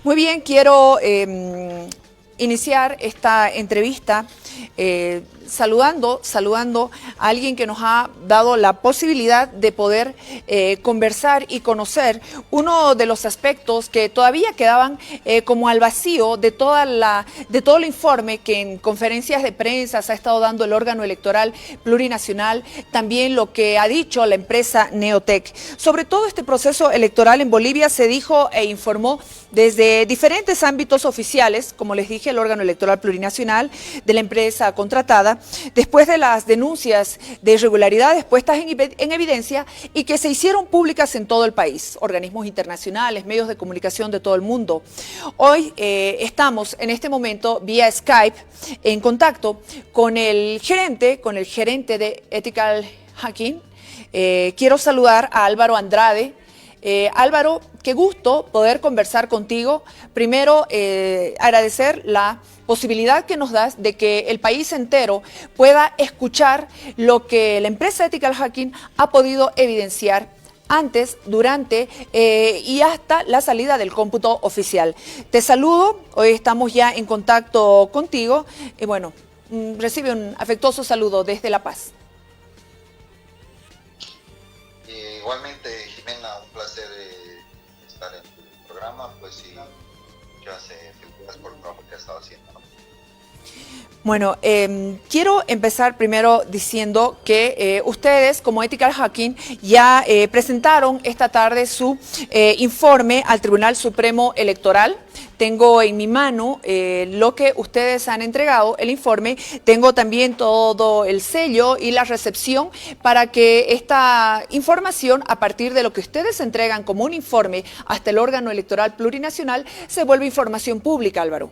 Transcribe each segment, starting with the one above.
Muy bien, quiero iniciar esta entrevista saludando a alguien que nos ha dado la posibilidad de poder conversar y conocer uno de los aspectos que todavía quedaban como al vacío de todo el informe que en conferencias de prensa se ha estado dando el órgano electoral plurinacional, también lo que ha dicho la empresa Neotec. Sobre todo este proceso electoral en Bolivia se dijo e informó desde diferentes ámbitos oficiales, como les dije, el órgano electoral plurinacional, de la empresa contratada, después de las denuncias de irregularidades puestas en evidencia y que se hicieron públicas en todo el país, organismos internacionales, medios de comunicación de todo el mundo. Hoy estamos en este momento vía Skype en contacto con el gerente de Ethical Hacking. Quiero saludar a Álvaro Andrade. Álvaro, qué gusto poder conversar contigo. Primero, agradecer la posibilidad que nos das de que el país entero pueda escuchar lo que la empresa Ethical Hacking ha podido evidenciar antes, durante y hasta la salida del cómputo oficial. Te saludo, hoy estamos ya en contacto contigo y bueno, recibe un afectuoso saludo desde La Paz. Igualmente, Jimena, un placer estar en tu programa, pues sí, muchas felicidades por el trabajo que has estado haciendo, ¿no? Bueno, quiero empezar primero diciendo que ustedes, como Ethical Hacking, ya presentaron esta tarde su informe al Tribunal Supremo Electoral. Tengo en mi mano lo que ustedes han entregado, el informe. Tengo también todo el sello y la recepción para que esta información, a partir de lo que ustedes entregan como un informe hasta el órgano electoral plurinacional, se vuelva información pública, Álvaro.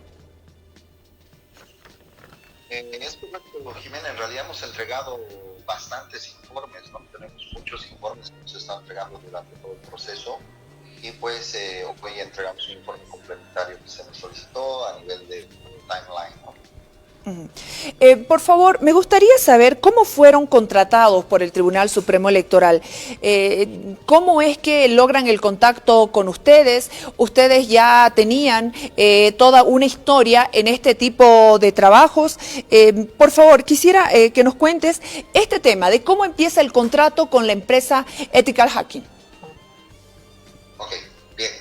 Es correcto, Jimena, en realidad hemos entregado bastantes informes, ¿no? Tenemos muchos informes que nos están entregando durante todo el proceso y pues hoy entregamos un informe complementario que se nos solicitó a nivel de timeline, ¿no? Por favor, me gustaría saber cómo fueron contratados por el Tribunal Supremo Electoral. ¿Cómo es que logran el contacto con ustedes? ¿Ustedes ya tenían toda una historia en este tipo de trabajos? Por favor, quisiera que nos cuentes este tema de cómo empieza el contrato con la empresa Ethical Hacking. Ok, bien.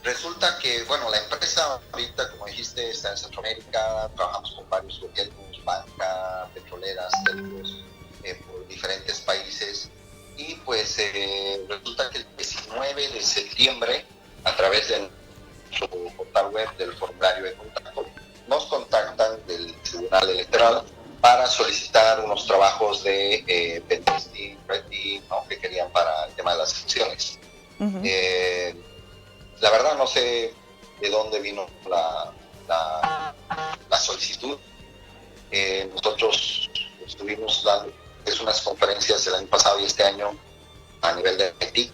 Resulta que, bueno, la empresa ahorita, como dijiste, está en Centroamérica, trabajamos con varios gobiernos, banca, petroleras, telcos, por diferentes países, y pues resulta que el 19 de septiembre, a través de nuestro portal web del formulario de contacto, nos contactan del Tribunal Electoral para solicitar unos trabajos de pentesting, red team, ¿no?, que querían para el tema de las elecciones. La verdad no sé de dónde vino la solicitud. Nosotros estuvimos dando unas conferencias el año pasado y este año a nivel de TIC.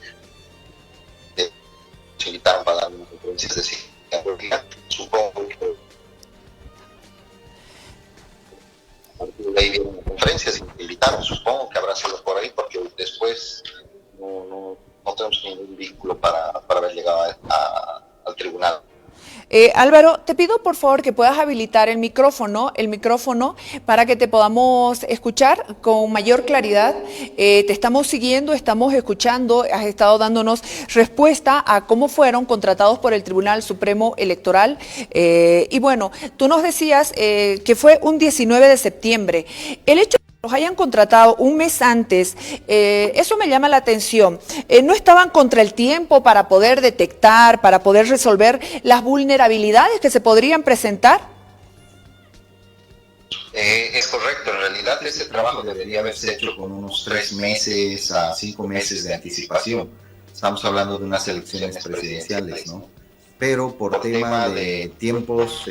Nos invitaron para dar unas conferencias de psicología. Supongo que a partir de ahí vieron las conferencias y nos invitaron. Supongo que habrá sido por ahí porque después no tenemos ningún vínculo para haber llegado al tribunal. Álvaro, te pido por favor que puedas habilitar el micrófono para que te podamos escuchar con mayor claridad. Te estamos siguiendo, estamos escuchando, has estado dándonos respuesta a cómo fueron contratados por el Tribunal Supremo Electoral. Y bueno, tú nos decías que fue un 19 de septiembre. El hecho los hayan contratado un mes antes, eso me llama la atención. ¿No estaban contra el tiempo para poder detectar, para poder resolver las vulnerabilidades que se podrían presentar? Es correcto, en realidad ese trabajo debería haberse hecho con unos 3 meses a 5 meses de anticipación. Estamos hablando de unas elecciones presidenciales, ¿no? Pero por tema de tiempos,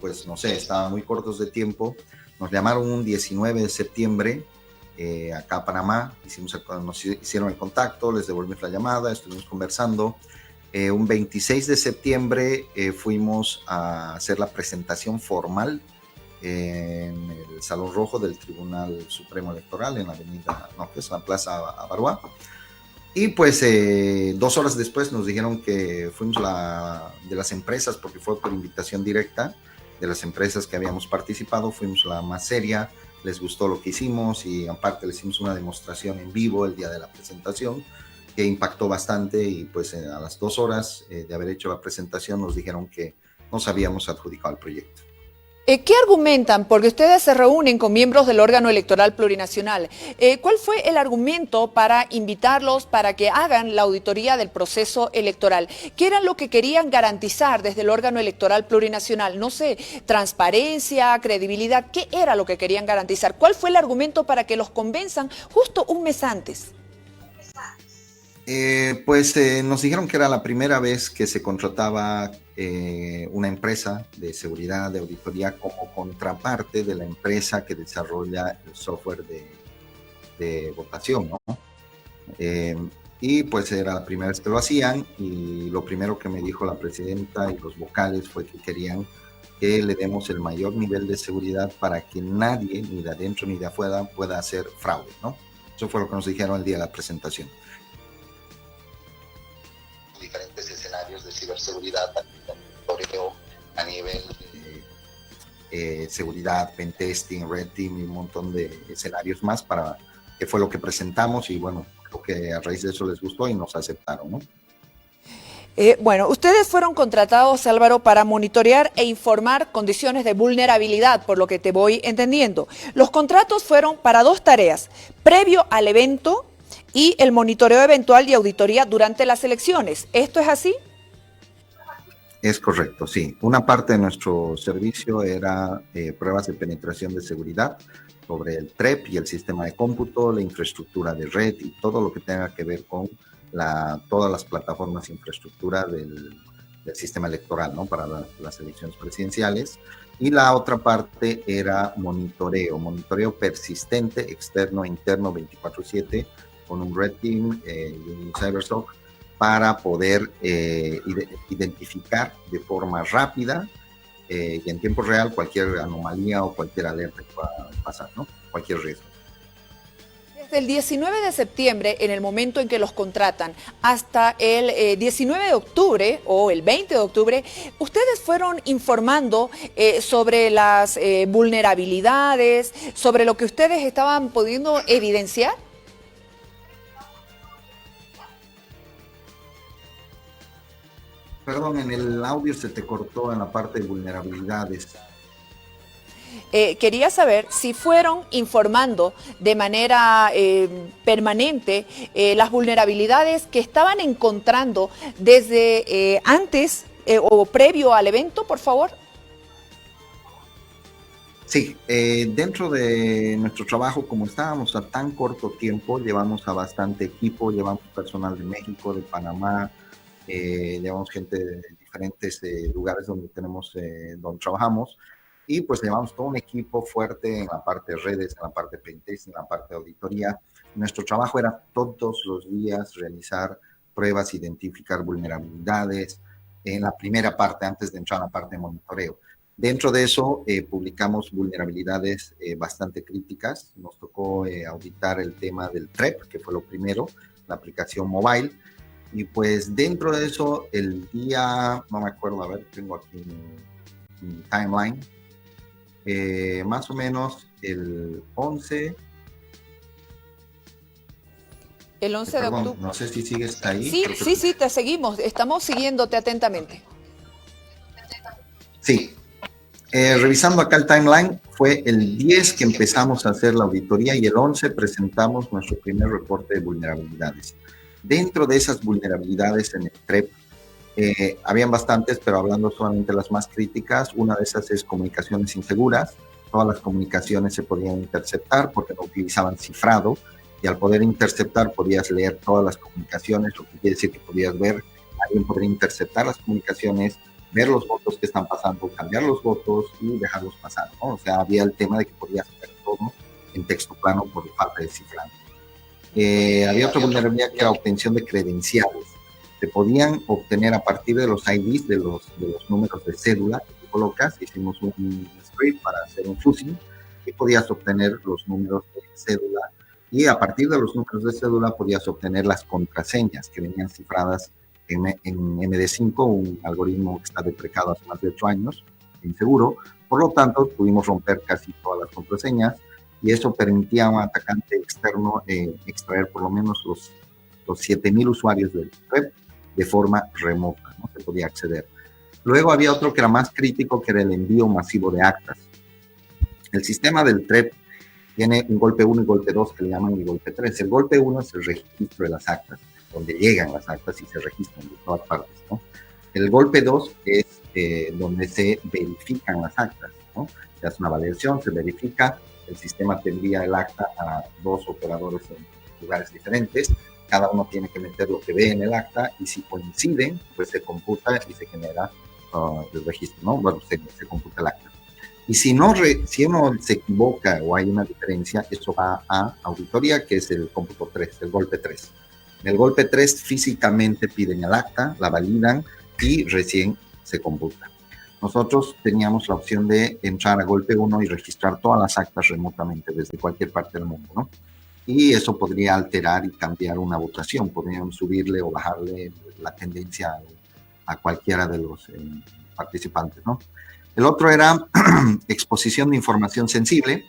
pues no sé, estaban muy cortos de tiempo. Nos llamaron un 19 de septiembre acá a Panamá, nos hicieron el contacto, les devolvimos la llamada, estuvimos conversando. Un 26 de septiembre fuimos a hacer la presentación formal en el Salón Rojo del Tribunal Supremo Electoral, en la avenida, no, que es la Plaza Abaruá. Y pues 2 horas después nos dijeron que fuimos de las empresas, porque fue por invitación directa de las empresas que habíamos participado, fuimos la más seria, les gustó lo que hicimos y aparte le hicimos una demostración en vivo el día de la presentación que impactó bastante y pues a las 2 horas de haber hecho la presentación nos dijeron que nos habíamos adjudicado el proyecto. ¿Qué argumentan? Porque ustedes se reúnen con miembros del órgano electoral plurinacional. ¿Cuál fue el argumento para invitarlos para que hagan la auditoría del proceso electoral? ¿Qué era lo que querían garantizar desde el órgano electoral plurinacional? No sé, transparencia, credibilidad. ¿Qué era lo que querían garantizar? ¿Cuál fue el argumento para que los convenzan justo un mes antes? Nos dijeron que era la primera vez que se contrataba una empresa de seguridad, de auditoría, como contraparte de la empresa que desarrolla el software de votación, ¿no? Y pues era la primera vez que lo hacían y lo primero que me dijo la presidenta y los vocales fue que querían que le demos el mayor nivel de seguridad para que nadie, ni de adentro ni de afuera, pueda hacer fraude, ¿no? Eso fue lo que nos dijeron el día de la presentación. Diferentes escenarios de ciberseguridad, a nivel de seguridad, pentesting, red team y un montón de escenarios más para que fue lo que presentamos y bueno, creo que a raíz de eso les gustó y nos aceptaron, ¿no? Bueno, ustedes fueron contratados, Álvaro, para monitorear e informar condiciones de vulnerabilidad, por lo que te voy entendiendo. Los contratos fueron para 2 tareas, previo al evento y el monitoreo eventual y auditoría durante las elecciones. ¿Esto es así? Es correcto, sí. Una parte de nuestro servicio era pruebas de penetración de seguridad sobre el TREP y el sistema de cómputo, la infraestructura de red y todo lo que tenga que ver con todas las plataformas de infraestructura del sistema electoral, ¿no? Para las elecciones presidenciales. Y la otra parte era monitoreo persistente, externo e interno 24/7, con un Red Team y un CyberSOC para poder identificar de forma rápida y en tiempo real cualquier anomalía o cualquier alerta que pueda pasar, ¿no? Cualquier riesgo. Desde el 19 de septiembre, en el momento en que los contratan, hasta el 19 de octubre o el 20 de octubre, ustedes fueron informando sobre las vulnerabilidades, sobre lo que ustedes estaban pudiendo evidenciar. Perdón, en el audio se te cortó en la parte de vulnerabilidades. Quería saber si fueron informando de manera permanente las vulnerabilidades que estaban encontrando desde antes o previo al evento, por favor. Sí, dentro de nuestro trabajo, como estábamos a tan corto tiempo, llevamos a bastante equipo, llevamos personal de México, de Panamá, llevamos gente de diferentes lugares donde donde trabajamos, y pues llevamos todo un equipo fuerte en la parte de redes, en la parte de pentesting, en la parte de auditoría. Nuestro trabajo era todos los días realizar pruebas, identificar vulnerabilidades, en la primera parte, antes de entrar a la parte de monitoreo. Dentro de eso, publicamos vulnerabilidades bastante críticas. Nos tocó auditar el tema del TREP, que fue lo primero, la aplicación mobile. Y pues dentro de eso, el día, no me acuerdo, a ver, tengo aquí mi timeline, más o menos el 11. El 11 de octubre. No sé si sigues ahí. Sí, te seguimos, estamos siguiéndote atentamente. Sí. Revisando acá el timeline, fue el 10 que empezamos a hacer la auditoría y el 11 presentamos nuestro primer reporte de vulnerabilidades. Dentro de esas vulnerabilidades en el TREP, habían bastantes, pero hablando solamente de las más críticas, una de esas es comunicaciones inseguras. Todas las comunicaciones se podían interceptar porque no utilizaban cifrado, y al poder interceptar podías leer todas las comunicaciones, lo que quiere decir que podías ver, alguien podría interceptar las comunicaciones, ver los votos que están pasando, cambiar los votos y dejarlos pasar, ¿no? O sea, había el tema de que podías ver todo en texto plano por falta de cifrado. Había otra vulnerabilidad que era obtención de credenciales. Se podían obtener a partir de los IDs, de los números de cédula que tú colocas. Hicimos un script para hacer un fuzzing y podías obtener los números de cédula y a partir de los números de cédula podías obtener las contraseñas que venían cifradas en MD5, un algoritmo que está deprecado hace más de 8 años, inseguro. Por lo tanto, pudimos romper casi todas las contraseñas y eso permitía a un atacante externo extraer por lo menos los 7,000 usuarios del web de forma remota, ¿no? Se podía acceder. Luego había otro que era más crítico, que era el envío masivo de actas. El sistema del TREP tiene un golpe 1 y golpe 2 que le llaman el golpe 3. El golpe 1 es el registro de las actas, donde llegan las actas y se registran de todas partes, ¿no? El golpe 2 es donde se verifican las actas, ¿no? Se hace una validación, se verifica, el sistema te envía el acta a 2 operadores en lugares diferentes, cada uno tiene que meter lo que ve en el acta y si coinciden, pues se computa y se genera el registro, ¿no? Bueno, se computa el acta. Y si uno se equivoca o hay una diferencia, eso va a auditoría, que es el cómputo 3, el golpe 3. En el golpe 3 físicamente piden el acta, la validan y recién se computa. Nosotros teníamos la opción de entrar a golpe 1 y registrar todas las actas remotamente desde cualquier parte del mundo, ¿no? Y eso podría alterar y cambiar una votación, podrían subirle o bajarle la tendencia a cualquiera de los participantes, ¿no? El otro era exposición de información sensible,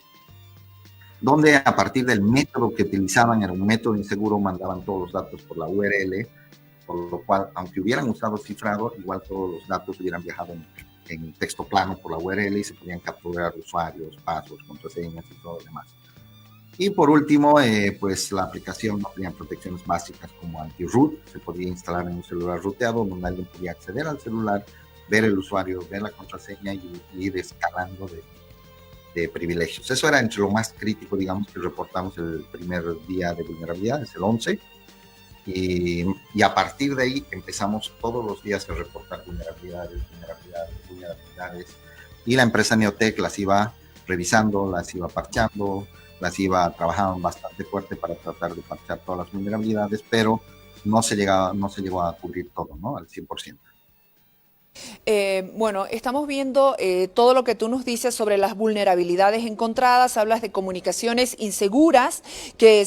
donde a partir del método que utilizaban, era un método inseguro, mandaban todos los datos por la URL, por lo cual, aunque hubieran usado cifrado, igual todos los datos hubieran viajado en texto plano por la URL y se podían capturar usuarios, pasos, contraseñas y todo lo demás. Y por último, pues la aplicación no tenía protecciones básicas como anti-root, se podía instalar en un celular ruteado donde alguien podía acceder al celular, ver el usuario, ver la contraseña y ir escalando de privilegios. Eso era entre lo más crítico, digamos, que reportamos el primer día de vulnerabilidad, es el 11. Y a partir de ahí empezamos todos los días a reportar vulnerabilidades. Y la empresa Neotec las iba revisando, las iba parchando, las iba trabajando bastante fuerte para tratar de parchar todas las vulnerabilidades, pero no se llegó a cubrir todo, ¿no? Al 100%. Bueno, estamos viendo todo lo que tú nos dices sobre las vulnerabilidades encontradas, hablas de comunicaciones inseguras, que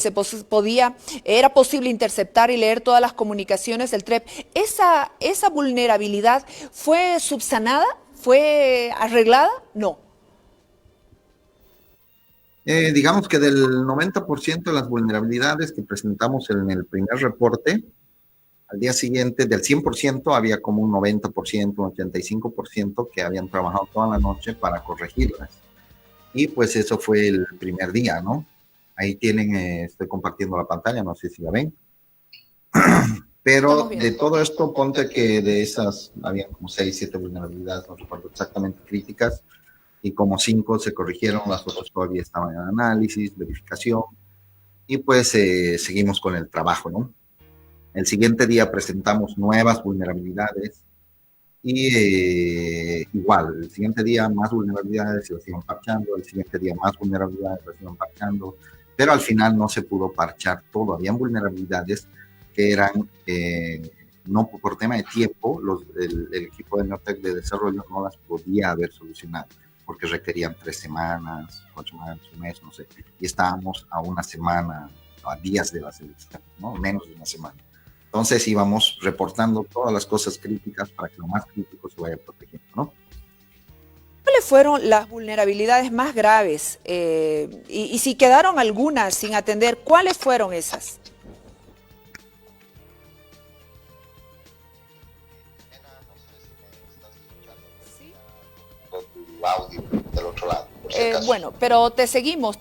era posible interceptar y leer todas las comunicaciones del TREP. ¿Esa vulnerabilidad fue subsanada? ¿Fue arreglada? No. Digamos que del 90% de las vulnerabilidades que presentamos en el primer reporte, al día siguiente, del 100%, había como un 90%, un 85% que habían trabajado toda la noche para corregirlas. Y pues eso fue el primer día, ¿no? Ahí tienen, estoy compartiendo la pantalla, no sé si la ven. Pero de todo esto, ponte que de esas había como 6, 7 vulnerabilidades, no recuerdo exactamente, críticas, y como 5 se corrigieron, las otras todavía estaban en análisis, verificación, y pues seguimos con el trabajo, ¿no? El siguiente día presentamos nuevas vulnerabilidades y igual, el siguiente día más vulnerabilidades y las iban parchando, el siguiente día más vulnerabilidades las iban parchando, pero al final no se pudo parchar todo. Habían vulnerabilidades que eran, no por tema de tiempo, el equipo de Neotec de desarrollo no las podía haber solucionado, porque requerían 3 semanas, 8 semanas, un mes, no sé, y estábamos a una semana, a días de las elecciones, ¿no? Menos de una semana. Entonces íbamos reportando todas las cosas críticas para que lo más crítico se vaya protegiendo, ¿no? ¿Cuáles fueron las vulnerabilidades más graves? Y si quedaron algunas sin atender, ¿cuáles fueron esas? Audio del otro lado. Bueno, pero te seguimos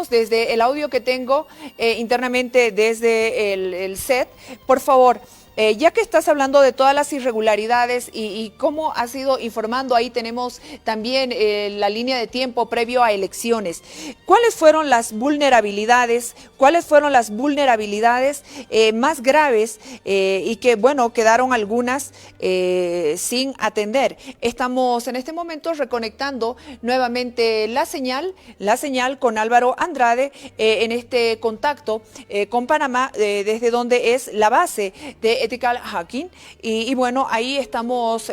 desde el audio que tengo internamente desde el set. Por favor, ya que estás hablando de todas las irregularidades y cómo has ido informando, ahí tenemos también la línea de tiempo previo a elecciones. ¿Cuáles fueron las vulnerabilidades? ¿Cuáles fueron las vulnerabilidades más graves y que, bueno, quedaron algunas sin atender? Estamos en este momento reconectando nuevamente la señal con Álvaro Andrade en este contacto con Panamá, desde donde es la base de Ethical Hacking. Y bueno, ahí estamos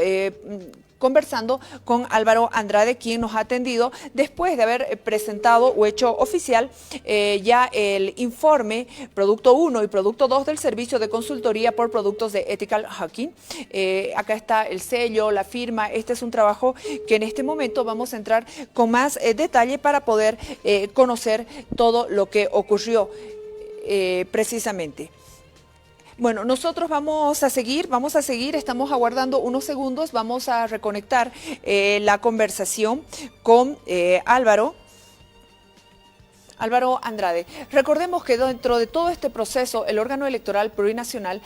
conversando con Álvaro Andrade, quien nos ha atendido después de haber presentado o hecho oficial ya el informe Producto 1 y Producto 2 del servicio de consultoría por productos de Ethical Hacking. Acá está el sello, la firma. Este es un trabajo que en este momento vamos a entrar con más detalle para poder conocer todo lo que ocurrió precisamente. Bueno, nosotros vamos a seguir, estamos aguardando unos segundos, vamos a reconectar la conversación con Álvaro Andrade. Recordemos que dentro de todo este proceso, el órgano electoral plurinacional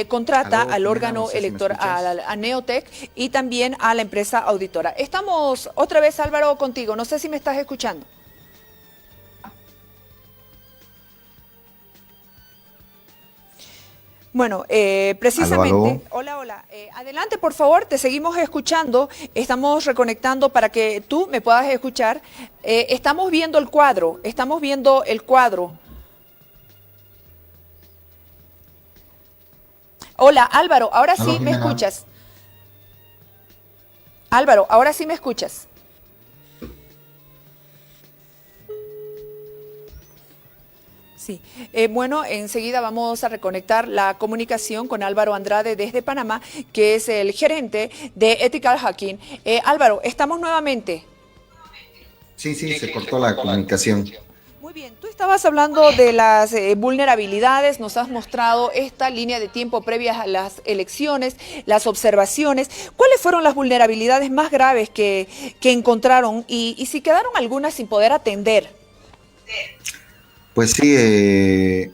contrata al órgano electoral, a Neotec y también a la empresa auditora. Estamos otra vez, Álvaro, contigo. No sé si me estás escuchando. Bueno, precisamente, aló. Hola, adelante por favor, te seguimos escuchando, estamos reconectando para que tú me puedas escuchar, estamos viendo el cuadro. Hola, Álvaro, ahora sí me escuchas. Álvaro, ahora sí me escuchas. Sí, bueno, enseguida vamos a reconectar la comunicación con Álvaro Andrade desde Panamá, que es el gerente de Ethical Hacking. Álvaro, ¿estamos nuevamente? Sí, se cortó la comunicación. Muy bien, tú estabas hablando de las vulnerabilidades, nos has mostrado esta línea de tiempo previa a las elecciones, las observaciones. ¿Cuáles fueron las vulnerabilidades más graves que encontraron y si quedaron algunas sin poder atender? Pues sí,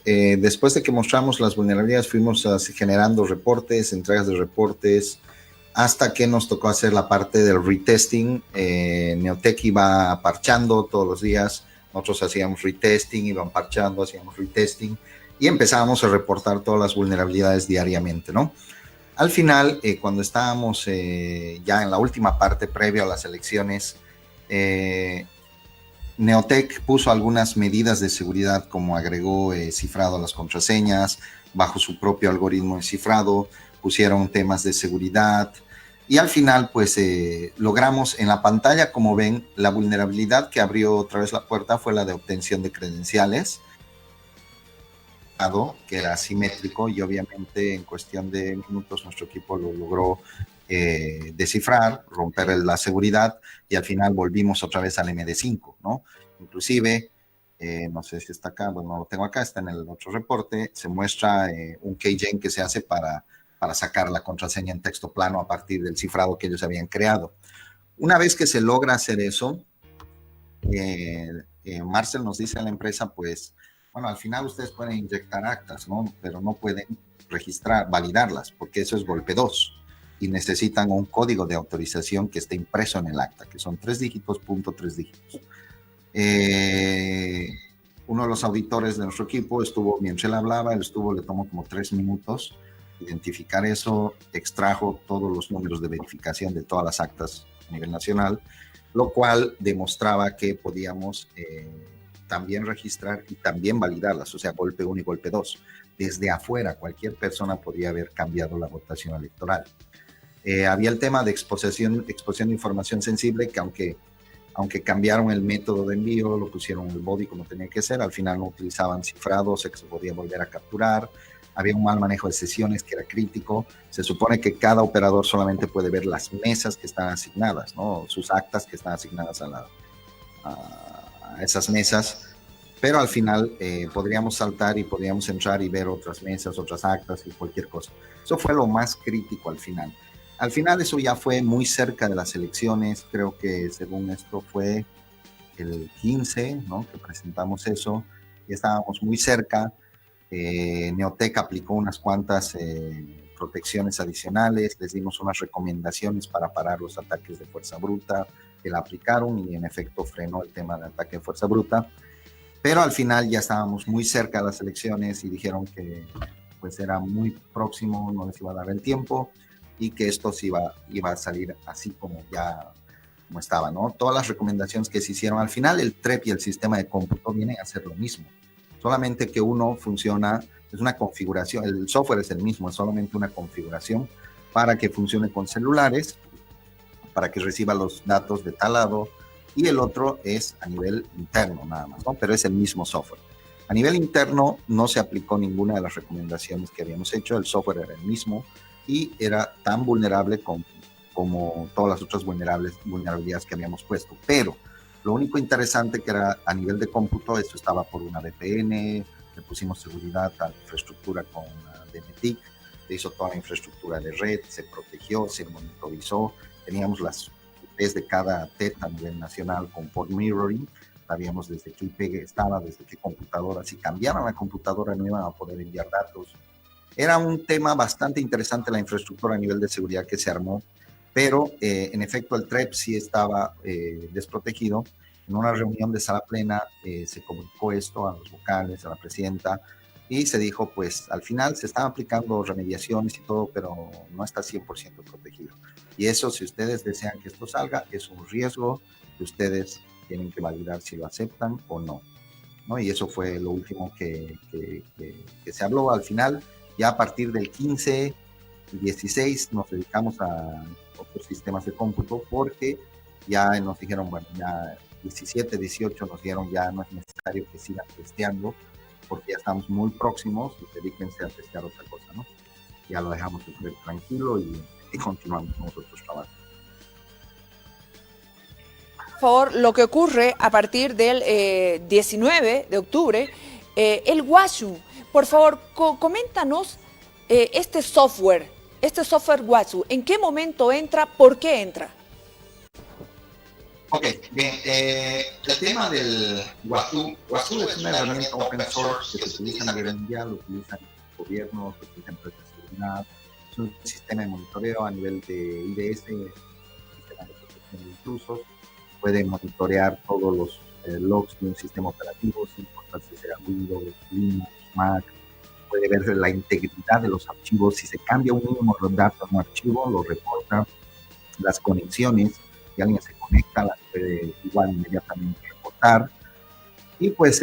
después de que mostramos las vulnerabilidades fuimos generando reportes, entregas de reportes, hasta que nos tocó hacer la parte del retesting. Neotec iba parchando todos los días, nosotros hacíamos retesting, iban parchando, hacíamos retesting y empezábamos a reportar todas las vulnerabilidades diariamente, ¿no? Al final, cuando estábamos ya en la última parte previa a las elecciones, Neotec puso algunas medidas de seguridad, como agregó cifrado a las contraseñas, bajo su propio algoritmo de cifrado, pusieron temas de seguridad y al final pues logramos en la pantalla, como ven, la vulnerabilidad que abrió otra vez la puerta fue la de obtención de credenciales, que era asimétrico y obviamente en cuestión de minutos nuestro equipo lo logró descifrar, romper la seguridad y al final volvimos otra vez al MD5, ¿no? Inclusive, no sé si está acá, bueno, no lo tengo acá, está en el otro reporte, se muestra un keygen que se hace para sacar la contraseña en texto plano a partir del cifrado que ellos habían creado. Una vez que se logra hacer eso, Marcel nos dice a la empresa, pues, bueno, al final ustedes pueden inyectar actas, ¿no? Pero no pueden registrar, validarlas, porque eso es golpe 2 y necesitan un código de autorización que esté impreso en el acta, que son 3 dígitos, punto 3 dígitos. Uno de los auditores de nuestro equipo estuvo, mientras él hablaba, le tomó como 3 minutos identificar eso, extrajo todos los números de verificación de todas las actas a nivel nacional, lo cual demostraba que podíamos también registrar y también validarlas, o sea, golpe 1 y golpe 2. Desde afuera, cualquier persona podría haber cambiado la votación electoral. Había el tema de exposición de información sensible, que aunque cambiaron el método de envío, lo pusieron el body como tenía que ser, al final no utilizaban cifrados, se podía volver a capturar, había un mal manejo de sesiones que era crítico, se supone que cada operador solamente puede ver las mesas que están asignadas, ¿no? Sus actas que están asignadas a esas mesas, pero al final podríamos saltar y podríamos entrar y ver otras mesas, otras actas y cualquier cosa. Eso fue lo más crítico al final. Al final eso ya fue muy cerca de las elecciones, creo que según esto fue el 15, ¿no? Que presentamos eso, y estábamos muy cerca. Neotec aplicó unas cuantas protecciones adicionales, les dimos unas recomendaciones para parar los ataques de fuerza bruta, que la aplicaron y en efecto frenó el tema del ataque de fuerza bruta, pero al final ya estábamos muy cerca de las elecciones y dijeron que pues era muy próximo, no les iba a dar el tiempo y que esto se iba a salir así como estaba, ¿no? Todas las recomendaciones que se hicieron al final, el TREP y el sistema de cómputo vienen a hacer lo mismo, solamente que uno funciona, es una configuración, el software es el mismo, es solamente una configuración para que funcione con celulares para que reciba los datos de tal lado, y el otro es a nivel interno nada más, ¿no? Pero es el mismo software. A nivel interno no se aplicó ninguna de las recomendaciones que habíamos hecho, el software era el mismo y era tan vulnerable como todas las otras vulnerabilidades que habíamos puesto. Pero lo único interesante que era a nivel de cómputo, esto estaba por una VPN, le pusimos seguridad a la infraestructura con DNTIC, se hizo toda la infraestructura de red, se protegió, se monitorizó, teníamos las IPs de cada TET a nivel nacional con port mirroring, sabíamos desde qué IP estaba, desde qué computadora, si cambiaban la computadora no iban a poder enviar datos. Era un tema bastante interesante la infraestructura a nivel de seguridad que se armó, pero en efecto el TREP sí estaba desprotegido. En una reunión de sala plena se comunicó esto a los vocales, a la presidenta, y se dijo, pues al final se están aplicando remediaciones y todo, pero no está 100% protegido. Y eso, si ustedes desean que esto salga, es un riesgo que ustedes tienen que validar si lo aceptan o no, ¿no? Y eso fue lo último que se habló al final. Ya a partir del 15, 16 nos dedicamos a otros sistemas de cómputo porque ya nos dijeron, bueno, ya 17, 18 nos dijeron ya no es necesario que sigan testeando porque ya estamos muy próximos y dedíquense a testear otra cosa, ¿no? Ya lo dejamos tranquilo y continuamos con nosotros trabajando. Por favor, lo que ocurre a partir del 19 de octubre, el WASU. Por favor, coméntanos este software WASU. ¿En qué momento entra? ¿Por qué entra? Ok, bien. El tema del WASU es una herramienta open source que se utiliza a nivel mundial, lo utilizan gobiernos, lo utilizan empresas de seguridad. Es un sistema de monitoreo a nivel de IDS, sistema de protección de intrusos. Puede monitorear todos los logs de un sistema operativo, sin importar si sea Windows, Linux, Mac. Puede ver la integridad de los archivos. Si se cambia un mínimo dato en un archivo, lo reporta. Las conexiones, si alguien se conecta, las puede igual inmediatamente reportar. Y pues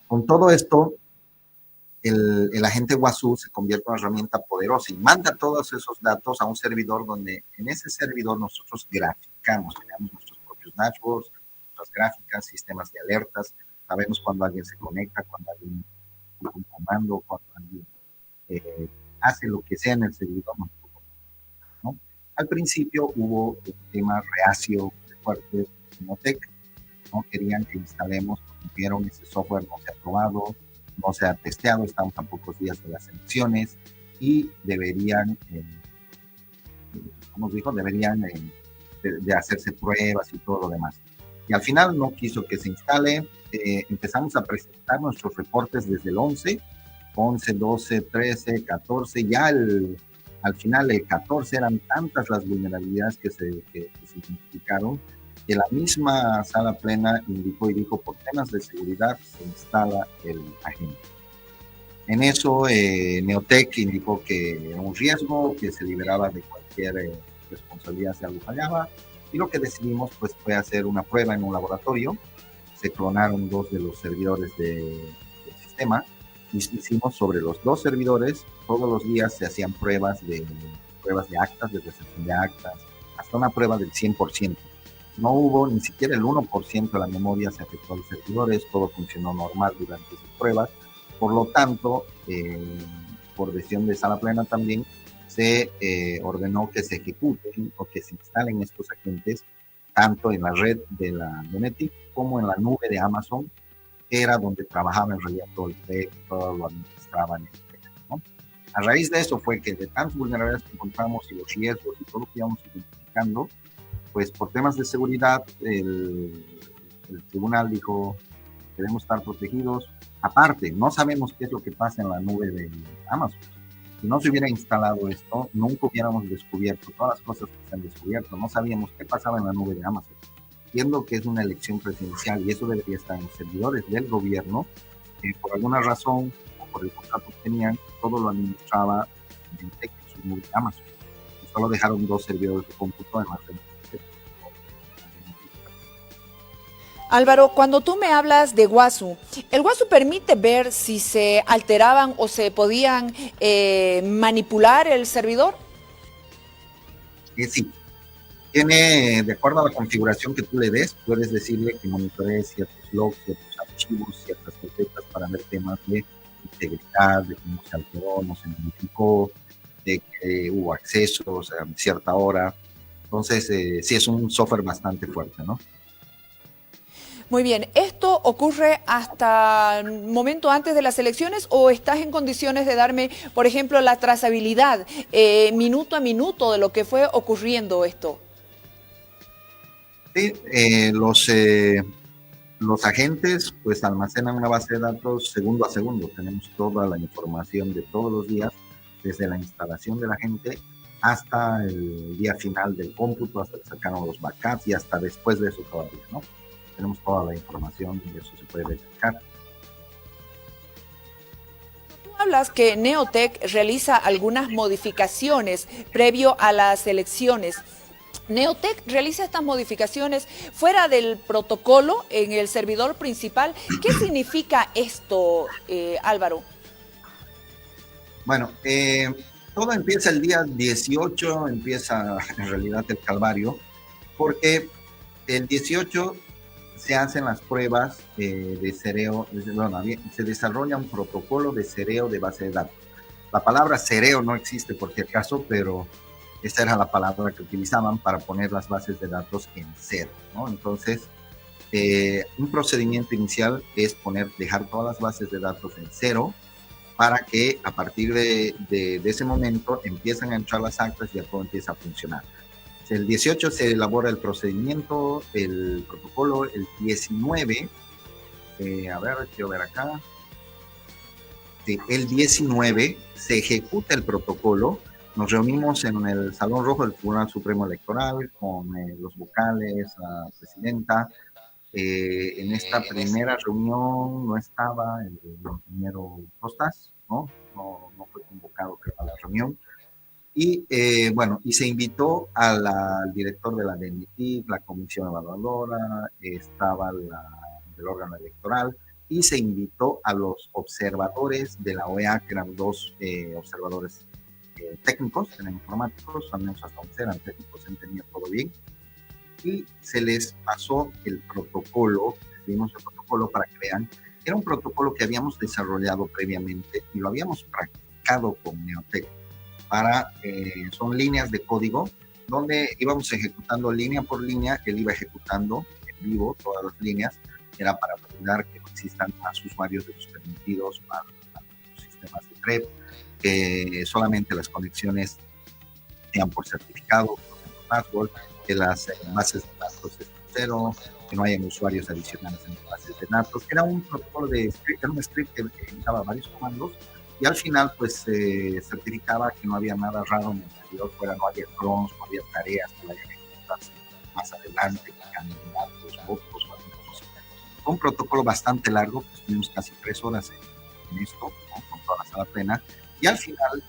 con todo esto, el agente WASU se convierte en una herramienta poderosa y manda todos esos datos a un servidor donde en ese servidor nosotros graficamos, creamos nuestros propios dashboards, nuestras gráficas, sistemas de alertas, sabemos cuando alguien se conecta, cuando alguien un comando, cuando alguien hace lo que sea en el servidor, ¿no? Al principio hubo un tema reacio fuerte de Neotec, no querían que instalemos, porque vieron ese software no se ha probado, no se ha testeado, estamos a pocos días de las elecciones y deberían, como os dijo, deberían de hacerse pruebas y todo lo demás. Y al final no quiso que se instale, empezamos a presentar nuestros reportes desde el 11, 12, 13, 14, ya al final el 14 eran tantas las vulnerabilidades que se identificaron que la misma sala plena indicó y dijo, por temas de seguridad se instala el agente. En eso Neotec indicó que era un riesgo, que se liberaba de cualquier responsabilidad si algo fallaba, y lo que decidimos pues fue hacer una prueba en un laboratorio. Se clonaron 2 de los servidores del sistema y hicimos sobre los 2 servidores, todos los días se hacían pruebas de actas, de recepción de actas, hasta una prueba del 100%. No hubo ni siquiera el 1% de la memoria se afectó a los servidores, todo funcionó normal durante esas pruebas. Por lo tanto, por decisión de sala plena también, se ordenó que se ejecuten o que se instalen estos agentes tanto en la red de la DNTIC como en la nube de Amazon, que era donde trabajaba en realidad todo el proyecto, todo lo administraban, ¿no? A raíz de eso fue que de tantas vulnerabilidades que encontramos y los riesgos y todo lo que íbamos identificando, pues por temas de seguridad el tribunal dijo, debemos estar protegidos. Aparte, no sabemos qué es lo que pasa en la nube de Amazon. Si no se hubiera instalado esto, nunca hubiéramos descubierto todas las cosas que se han descubierto. No sabíamos qué pasaba en la nube de Amazon. Viendo que es una elección presidencial y eso debería estar en los servidores del gobierno, por alguna razón o por el contrato que tenían, todo lo administraba en su nube de Amazon. Y solo dejaron 2 servidores de cómputo en la red. Álvaro, cuando tú me hablas de WASU, ¿el WASU permite ver si se alteraban o se podían manipular el servidor? Sí, Tiene, de acuerdo a la configuración que tú le des, puedes decirle que monitoree ciertos logs, ciertos archivos, ciertas carpetas para ver temas de integridad, de cómo se alteró, no se modificó, de que hubo accesos a cierta hora. Entonces, sí es un software bastante fuerte, ¿no? Muy bien, ¿esto ocurre hasta el momento antes de las elecciones o estás en condiciones de darme, por ejemplo, la trazabilidad minuto a minuto de lo que fue ocurriendo esto? Sí, los agentes pues almacenan una base de datos segundo a segundo. Tenemos toda la información de todos los días, desde la instalación de la gente hasta el día final del cómputo, hasta que sacaron los backups y hasta después de eso todavía, ¿no? Tenemos toda la información y eso se puede verificar. Tú hablas que Neotec realiza algunas modificaciones previo a las elecciones. Neotec realiza estas modificaciones fuera del protocolo en el servidor principal. ¿Qué significa esto, Álvaro? Bueno, todo empieza el día 18, empieza en realidad el calvario, porque el 18 se hacen las pruebas de cereo, bueno, se desarrolla un protocolo de cereo de base de datos. La palabra cereo no existe por si acaso, pero esa era la palabra que utilizaban para poner las bases de datos en cero, ¿no? Entonces, un procedimiento inicial es dejar todas las bases de datos en cero para que a partir de ese momento empiezan a entrar las actas y ya todo empieza a funcionar. El 18 se elabora el procedimiento, el protocolo, el 19, a ver, quiero ver acá, sí, el 19 se ejecuta el protocolo, nos reunimos en el Salón Rojo del Tribunal Supremo Electoral con los vocales, la presidenta. En esta primera reunión no estaba el ingeniero Costas, ¿no? No fue convocado a la reunión. Y bueno, y se invitó al director de la DNT, la comisión evaluadora, estaba del órgano electoral, y se invitó a los observadores de la OEA, que eran dos observadores técnicos, eran informáticos, al menos hasta donde eran técnicos, se entendía todo bien, y se les pasó el protocolo, vimos el protocolo para que vean, era un protocolo que habíamos desarrollado previamente y lo habíamos practicado con Neotec son líneas de código donde íbamos ejecutando línea por línea, él iba ejecutando en vivo todas las líneas, era para validar que no existan más usuarios de los permitidos para los sistemas de TREP, que solamente las conexiones sean por certificado, por password, que las bases de datos estén cero, que no hayan usuarios adicionales en las bases de datos. Era un protocolo de script, era un script que ejecutaba varios comandos y al final pues certificaba que no había nada raro en el servidor fuera, no había clones, no había tareas que vayan a ejecutarse más adelante, que cambien datos, votos o alguna cosa. Fue un protocolo bastante largo, pues estuvimos casi 3 horas en esto, ¿no? Con toda la sala plena, y al final,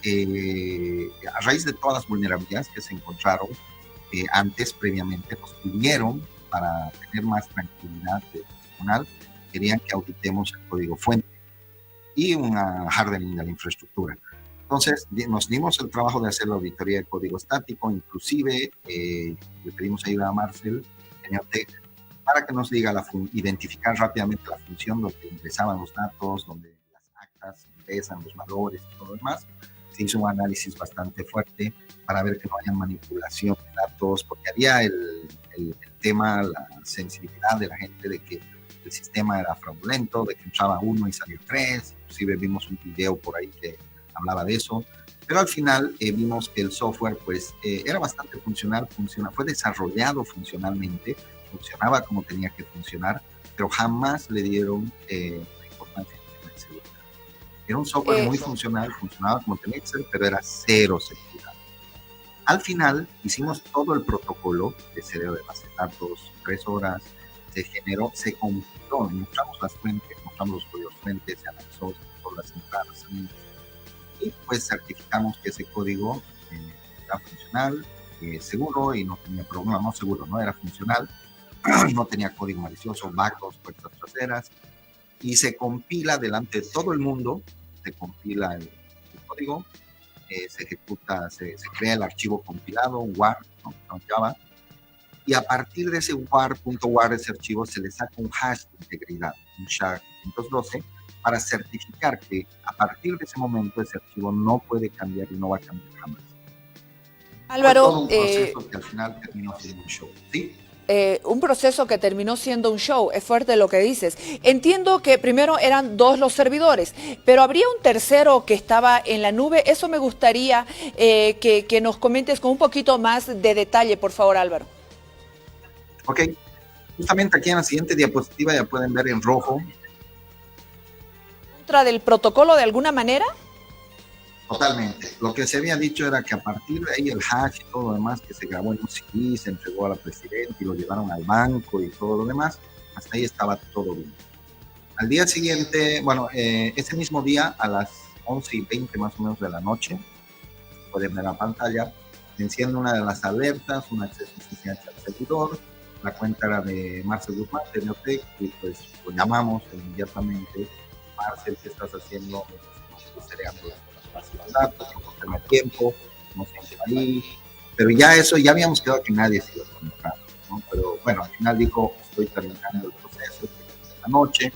a raíz de todas las vulnerabilidades que se encontraron antes, previamente, pues pidieron, para tener más tranquilidad de personal, querían que auditemos el código fuente y una hardening de la infraestructura. Entonces, nos dimos el trabajo de hacer la auditoría de código estático, inclusive le pedimos ayuda a Marcel, Neotec, para que nos diga, identificar rápidamente la función donde ingresaban los datos, donde las actas ingresan, los valores y todo lo demás. Se hizo un análisis bastante fuerte para ver que no haya manipulación de datos, porque había el tema, la sensibilidad de la gente de que el sistema era fraudulento, de que entraba uno y salía tres, inclusive vimos un video por ahí que hablaba de eso, pero al final vimos que el software pues era bastante funcional, fue desarrollado funcionalmente, funcionaba como tenía que funcionar, pero jamás le dieron la importancia que tenía seguridad. Era un software muy funcional, funcionaba como tenía que ser, pero era cero seguridad. Al final hicimos todo el protocolo de cereo de base de datos, 3 horas, se generó, se compiló, mostramos las fuentes, mostramos los códigos fuentes, se analizó todas las entradas, salidas, y pues certificamos que ese código era funcional, seguro y no tenía problema, no seguro, no era funcional, no tenía código malicioso, backups, puertas traseras, y se compila delante de todo el mundo, se compila el código, se ejecuta, se crea el archivo compilado, un WAR, ¿no? Java, y a partir de ese war.war, ese archivo, se le saca un hash de integridad, un SHA-512, para certificar que a partir de ese momento ese archivo no puede cambiar y no va a cambiar jamás. Fue todo Álvaro, un proceso que al final terminó siendo un show, ¿sí? Un proceso que terminó siendo un show, es fuerte lo que dices. Entiendo que primero eran 2 los servidores, pero habría un tercero que estaba en la nube. Eso me gustaría que nos comentes con un poquito más de detalle, por favor, Álvaro. Ok, justamente aquí en la siguiente diapositiva ya pueden ver en rojo. ¿Contra del protocolo de alguna manera? Totalmente. Lo que se había dicho era que a partir de ahí el hash y todo lo demás que se grabó en un CD, se entregó a la presidenta y lo llevaron al banco y todo lo demás, hasta ahí estaba todo bien. Al día siguiente, bueno, ese mismo día a las 11:20 más o menos de la noche, pueden ver la pantalla, se enciende una de las alertas, un acceso SSH al servidor, la cuenta era de Marcel Guzmán, de Neotec, y pues lo llamamos inmediatamente. Marcel, ¿qué estás haciendo? Cereando los datos, no tener tiempo, no sé ahí, pero ya eso, ya habíamos quedado que nadie se iba a conectar, ¿no? Pero bueno, al final dijo, estoy terminando el proceso de la noche,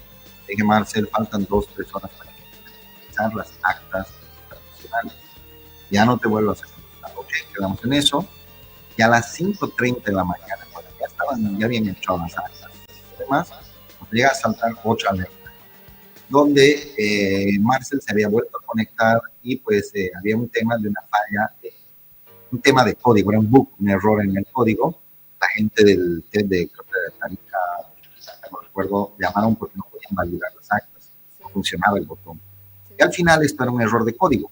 dije, Marcel, faltan 2-3 horas para finalizar las actas internacionales, ya no te vuelvo a hacer conectar, ok, quedamos en eso, y a las 5:30 de la mañana, cuando ya habían echado las actas y demás, nos llega a saltar otra alerta, donde Marcel se había vuelto a conectar y pues había un tema de una falla, un tema de código, era un bug, un error en el código. La gente del TED de Tarica, no recuerdo, llamaron porque no podían validar las actas, no funcionaba el botón. Y al final esto era un error de código.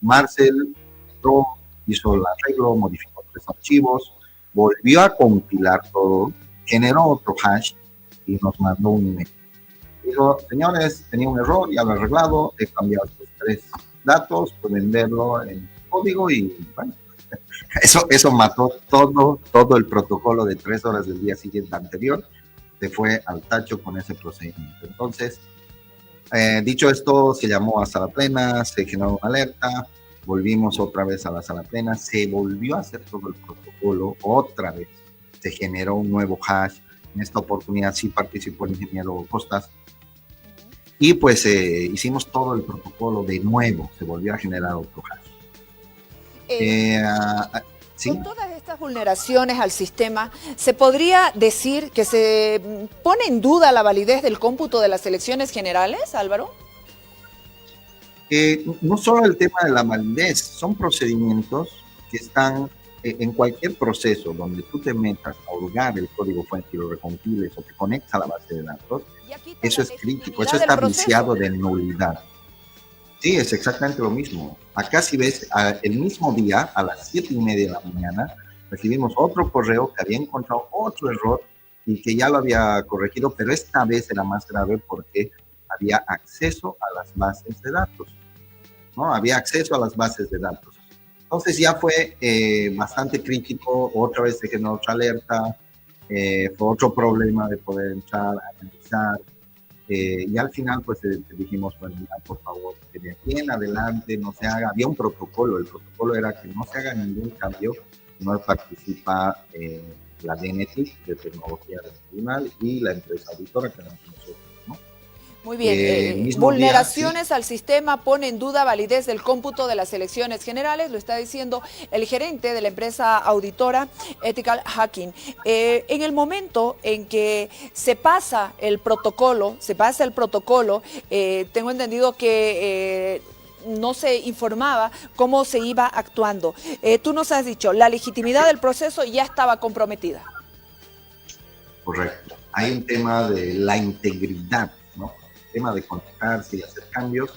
Marcel entró, hizo el arreglo, modificó 3 archivos, volvió a compilar todo, generó otro hash y nos mandó un email. Dijo, señores, tenía un error, ya lo he arreglado, he cambiado estos 3 datos, pueden verlo en código y bueno, eso mató todo el protocolo de 3 horas del día siguiente anterior, se fue al tacho con ese procedimiento. Entonces, dicho esto, se llamó a sala plena, se generó una alerta, volvimos otra vez a la sala plena, se volvió a hacer todo el protocolo, otra vez se generó un nuevo hash. En esta oportunidad sí participó el ingeniero Costas, y pues hicimos todo el protocolo de nuevo, se volvió a generar otro hash. ¿Sí? Con todas estas vulneraciones al sistema, ¿se podría decir que se pone en duda la validez del cómputo de las elecciones generales, Álvaro? No solo el tema de la validez, son procedimientos que están en cualquier proceso donde tú te metas a hurgar el código fuente y lo recompiles o te conectas a la base de datos, eso es crítico, eso está viciado de nulidad. Sí, es exactamente lo mismo. Acá si ves, el mismo día, a las 7:30 de la mañana, recibimos otro correo que había encontrado otro error y que ya lo había corregido, pero esta vez era más grave porque había acceso a las bases de datos, ¿no? Había acceso a las bases de datos. Entonces ya fue bastante crítico, otra vez se generó otra alerta, fue otro problema de poder entrar a analizar, y al final pues dijimos, bueno, ya, por favor, que de aquí en adelante no se haga, había un protocolo, el protocolo era que no se haga ningún cambio, no participa la DNT de tecnología del tribunal y la empresa auditora que éramos nosotros, ¿no? Muy bien, vulneraciones día, sí, al sistema pone en duda validez del cómputo de las elecciones generales, lo está diciendo el gerente de la empresa auditora Ethical Hacking. En el momento en que se pasa el protocolo, tengo entendido que no se informaba cómo se iba actuando. Tú nos has dicho, la legitimidad del proceso ya estaba comprometida. Correcto. Hay un tema de la integridad, ¿no? El tema de conectarse y hacer cambios,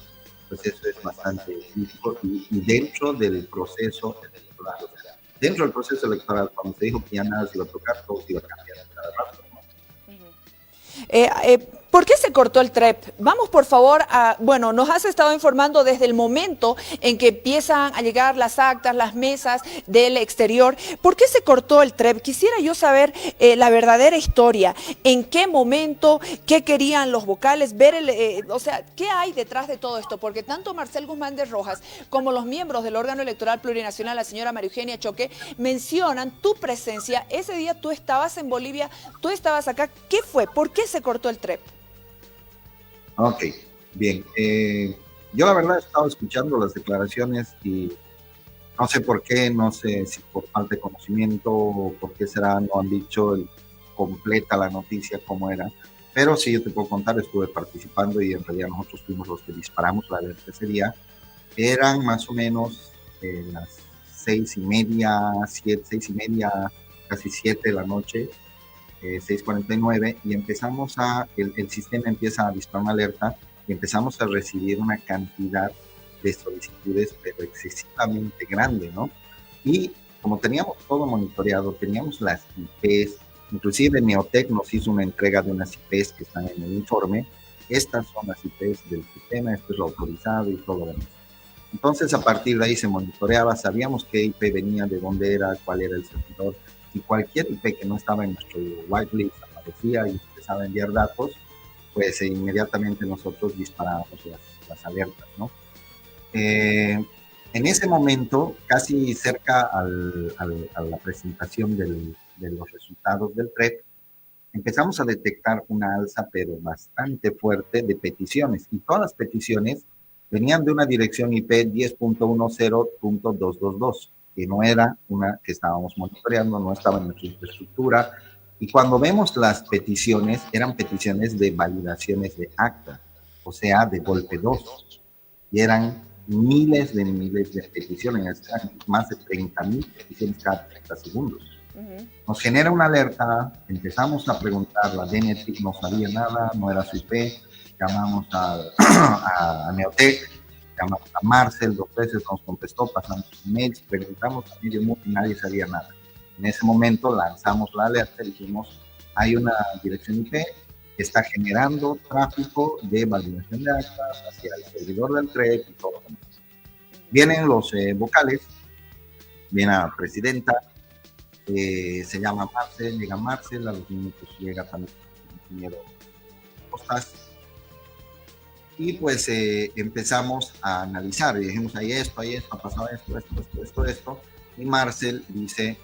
pues eso es bastante crítico y dentro del proceso electoral. O sea, dentro del proceso electoral, cuando se dijo que ya nada se iba a tocar, todo se iba a cambiar cada rato, ¿no? ¿Por qué se cortó el TREP? Vamos por favor a, bueno, nos has estado informando desde el momento en que empiezan a llegar las actas, las mesas del exterior. ¿Por qué se cortó el TREP? Quisiera yo saber la verdadera historia. ¿En qué momento? ¿Qué querían los vocales? Ver o sea, ¿qué hay detrás de todo esto? Porque tanto Marcel Guzmán de Rojas como los miembros del órgano electoral plurinacional, la señora María Eugenia Choque, mencionan tu presencia. Ese día tú estabas en Bolivia, tú estabas acá. ¿Qué fue? ¿Por qué se cortó el TREP? Ok, bien. Yo la verdad he estado escuchando las declaraciones y no sé por qué, no sé si por falta de conocimiento o por qué será, no han dicho completa la noticia como era, pero sí yo te puedo contar, estuve participando y en realidad nosotros fuimos los que disparamos la alerta ese día. Eran más o menos las 6:30, 6:30, casi 7 de la noche, 6:49, y empezamos el sistema empieza a disparar una alerta y empezamos a recibir una cantidad de solicitudes, pero excesivamente grande, ¿no? Y como teníamos todo monitoreado, teníamos las IPs, inclusive Neotec nos hizo una entrega de unas IPs que están en el informe. Estas son las IPs del sistema, esto es lo autorizado y todo lo demás. Entonces, a partir de ahí se monitoreaba, sabíamos qué IP venía, de dónde era, cuál era el servidor, y cualquier IP que no estaba en nuestro whitelist aparecía y empezaba a enviar datos, pues inmediatamente nosotros disparábamos las alertas, ¿no? En ese momento, casi cerca a la presentación de los resultados del TREP, empezamos a detectar una alza, pero bastante fuerte, de peticiones. Y todas las peticiones venían de una dirección IP 10.10.222, que no era una que estábamos monitoreando, no estaba en nuestra infraestructura. Y cuando vemos las peticiones, eran peticiones de validaciones de acta, o sea, de golpe 2. Y eran miles de peticiones, eran más de 30,000 peticiones cada 30 segundos. Nos genera una alerta, empezamos a preguntar, la DNT no sabía nada, no era su IP, llamamos a Neotec, llamamos a Marcel 2 veces, nos contestó, pasamos emails, preguntamos a medio mundo y nadie sabía nada. En ese momento lanzamos la alerta y dijimos, hay una dirección IP que está generando tráfico de validación de actas hacia el servidor del TREP y todo lo demás. Vienen los vocales, viene la presidenta, se llama Marcel, llega Marcel, a los minutos llega también el ingeniero Costas, y pues empezamos a analizar, y dijimos, hay esto, ha pasado esto, y Marcel dice,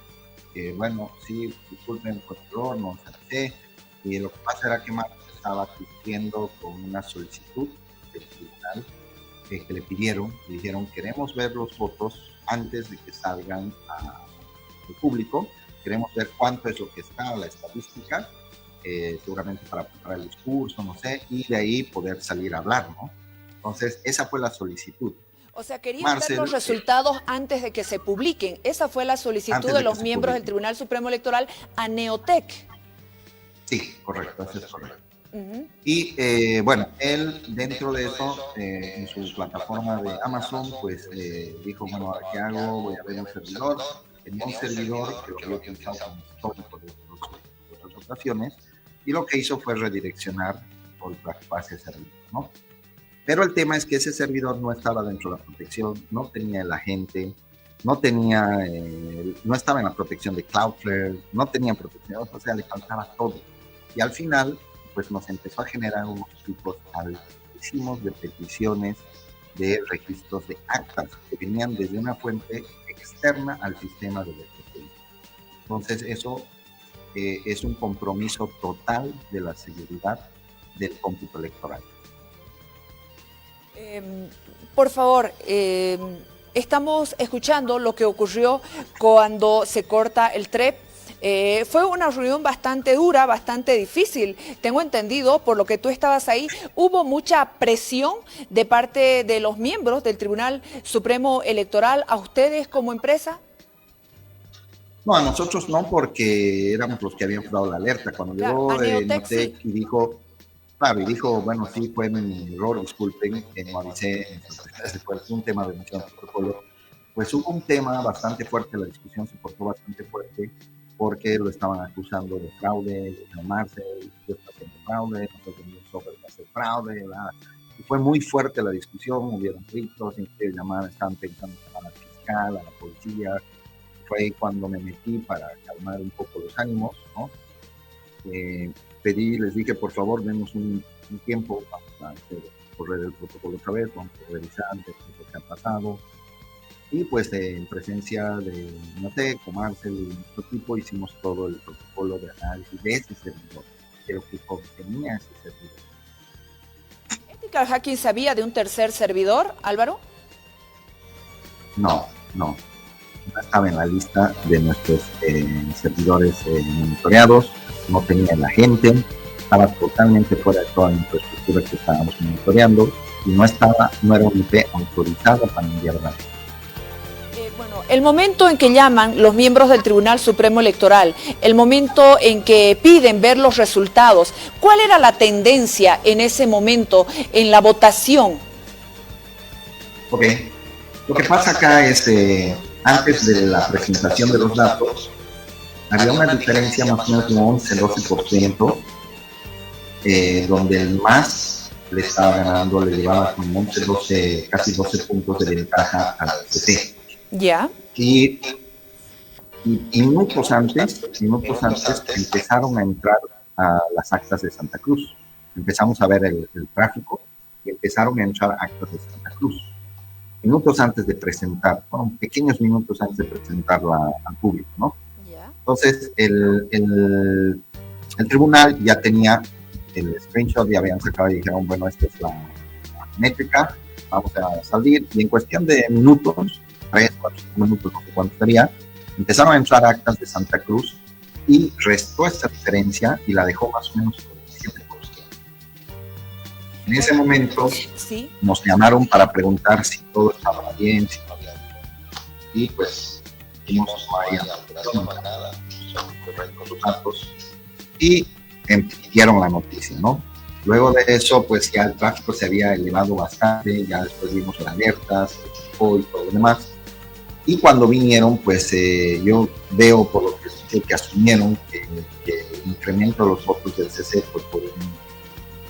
bueno, sí, disculpen por el error, no sé, y lo que pasa era que Marcel estaba cumpliendo con una solicitud del tribunal que le pidieron, le dijeron, queremos ver los votos antes de que salgan al público, queremos ver cuánto es lo que está, la estadística, seguramente para preparar el discurso, no sé, y de ahí poder salir a hablar, ¿no? Entonces, esa fue la solicitud. O sea, querían Marcel, ver los resultados antes de que se publiquen. Esa fue la solicitud de los miembros del Tribunal Supremo Electoral a Neotec. Sí, correcto, eso es correcto. Y bueno, él dentro de eso, en su plataforma de Amazon, pues dijo, bueno, ¿ahora qué hago? Voy a ver un servidor. Tenía un servidor que lo había utilizado como histórico de otras votaciones, y lo que hizo fue redireccionar por la base de servidor, ¿no? Pero el tema es que ese servidor no estaba dentro de la protección, no tenía el agente, no tenía, no estaba en la protección de Cloudflare, no tenía protección, o sea, le faltaba todo. Y al final, pues nos empezó a generar unos picos altísimos de peticiones de registros de actas que venían desde una fuente externa al sistema de electricidad. Entonces, eso es un compromiso total de la seguridad del cómputo electoral. Por favor, estamos escuchando lo que ocurrió cuando se corta el TREP. Fue una reunión bastante dura, bastante difícil. Tengo entendido, por lo que tú estabas ahí, hubo mucha presión de parte de los miembros del Tribunal Supremo Electoral a ustedes como empresa. No, a nosotros no, porque éramos los que habíamos dado la alerta. Cuando llegó Neotec y dijo, claro, y dijo, bueno, sí, fue mi error, disculpen, no avisé, fue un tema de mucho protocolo. Pues hubo un tema bastante fuerte, la discusión se portó bastante fuerte, porque lo estaban acusando de fraude, de llamarse, yo estaba haciendo fraude, nosotros venimos software va a ser fraude, ¿verdad? Y fue muy fuerte la discusión, hubieron gritos, estaban pensando llamar al fiscal, a la policía. Fue ahí cuando me metí para calmar un poco los ánimos, ¿no? Les dije, por favor, denos un tiempo, vamos a correr el protocolo otra vez, vamos a revisar qué es lo que ha pasado. Y pues en presencia de Nate, con Marcel y nuestro equipo, hicimos todo el protocolo de análisis de ese servidor, de lo que contenía ese servidor. ¿Ethical Hacking sabía de un tercer servidor, Álvaro? No estaba en la lista de nuestros servidores monitoreados, no tenía la gente, estaba totalmente fuera de toda la infraestructura que estábamos monitoreando y no era un IP autorizado para enviar datos. Bueno, el momento en que llaman los miembros del Tribunal Supremo Electoral, el momento en que piden ver los resultados, ¿cuál era la tendencia en ese momento en la votación? Ok, lo que pasa acá es antes de la presentación de los datos, había una diferencia más o menos de 11-12%, donde el MAS le estaba ganando, le llevaba como 11, casi 12 puntos de ventaja al CC. Ya. Y minutos antes empezaron a entrar a las actas de Santa Cruz. Empezamos a ver el tráfico y empezaron a entrar actas de Santa Cruz. Minutos antes de presentar, bueno, pequeños minutos antes de presentarla al público, ¿no? Yeah. Entonces, el tribunal ya tenía el screenshot, ya habían sacado y dijeron, bueno, esta es la métrica, vamos a salir, y en cuestión de minutos, 3, 4, 5 minutos, no sé cuánto sería, empezaron a entrar actas de Santa Cruz y restó esta diferencia y la dejó más o menos por el 7%. En ese momento ¿sí? Nos llamaron para preguntar si todo estaba bien, si no había nada. Y pues dijimos no había nada, son correctos los datos y emitieron la noticia, ¿no? Luego de eso, pues ya el tráfico se había elevado bastante, ya después vimos las alertas, y todo lo demás. Y cuando vinieron, pues yo veo por lo que escuché que asumieron que el incremento de los votos del CC fue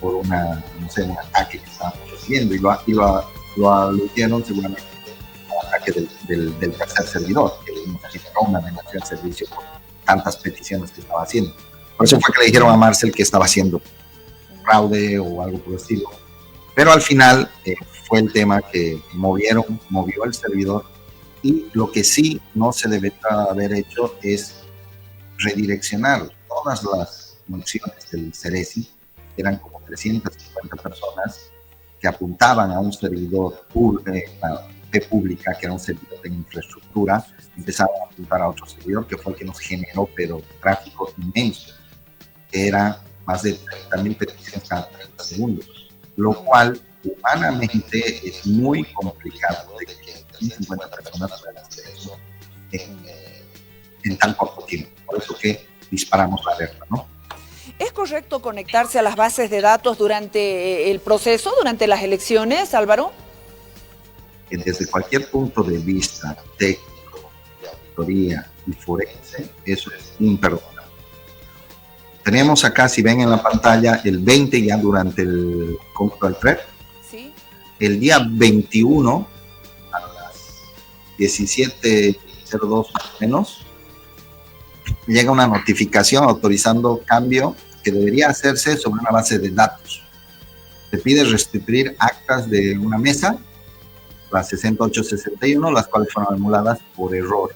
por un ataque que estábamos recibiendo y lo aludieron seguramente al ataque del tercer servidor, que nos generó una denegación de servicio por tantas peticiones que estaba haciendo. Por eso fue que le dijeron a Marcel que estaba haciendo fraude o algo por el estilo. Pero al final fue el tema que movió el servidor. Y lo que sí no se debería haber hecho es redireccionar todas las funciones del Ceresi, que eran como 350 personas que apuntaban a un servidor pública, que era un servidor de infraestructura, empezaban a apuntar a otro servidor que fue el que nos generó, pero tráfico inmenso, que era más de 30,000 peticiones cada 30 segundos, lo cual humanamente es muy complicado de que 50 personas puedan hacer eso en tan corto tiempo. Por eso que disparamos la alerta, ¿no? ¿Es correcto conectarse a las bases de datos durante el proceso, durante las elecciones, Álvaro? Desde cualquier punto de vista técnico, de auditoría y forense, eso es imperdonable. Tenemos acá, si ven en la pantalla, el 20 ya durante el cómputo del PREP. Sí. El día 21 a las 17:02 más o menos, llega una notificación autorizando cambio que debería hacerse sobre una base de datos. Se pide restituir actas de una mesa, las 6861, las cuales fueron anuladas por error.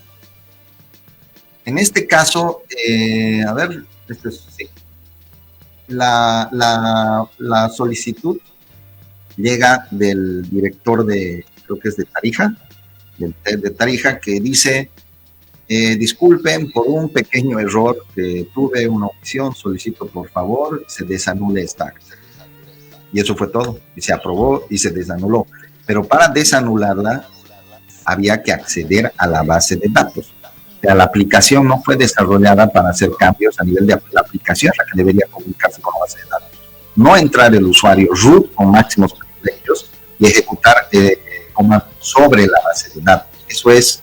En este caso, sí. La solicitud llega del director creo que es de Tarija, de Tarija, que dice, disculpen por un pequeño error que tuve una omisión, solicito por favor se desanule esta acta. Y eso fue todo, y se aprobó y se desanuló. Pero para desanularla había que acceder a la base de datos. O sea, la aplicación no fue desarrollada para hacer cambios a nivel de la aplicación, la que debería comunicarse con la base de datos. No entrar el usuario root con máximos privilegios y ejecutar sobre la base de datos. Eso es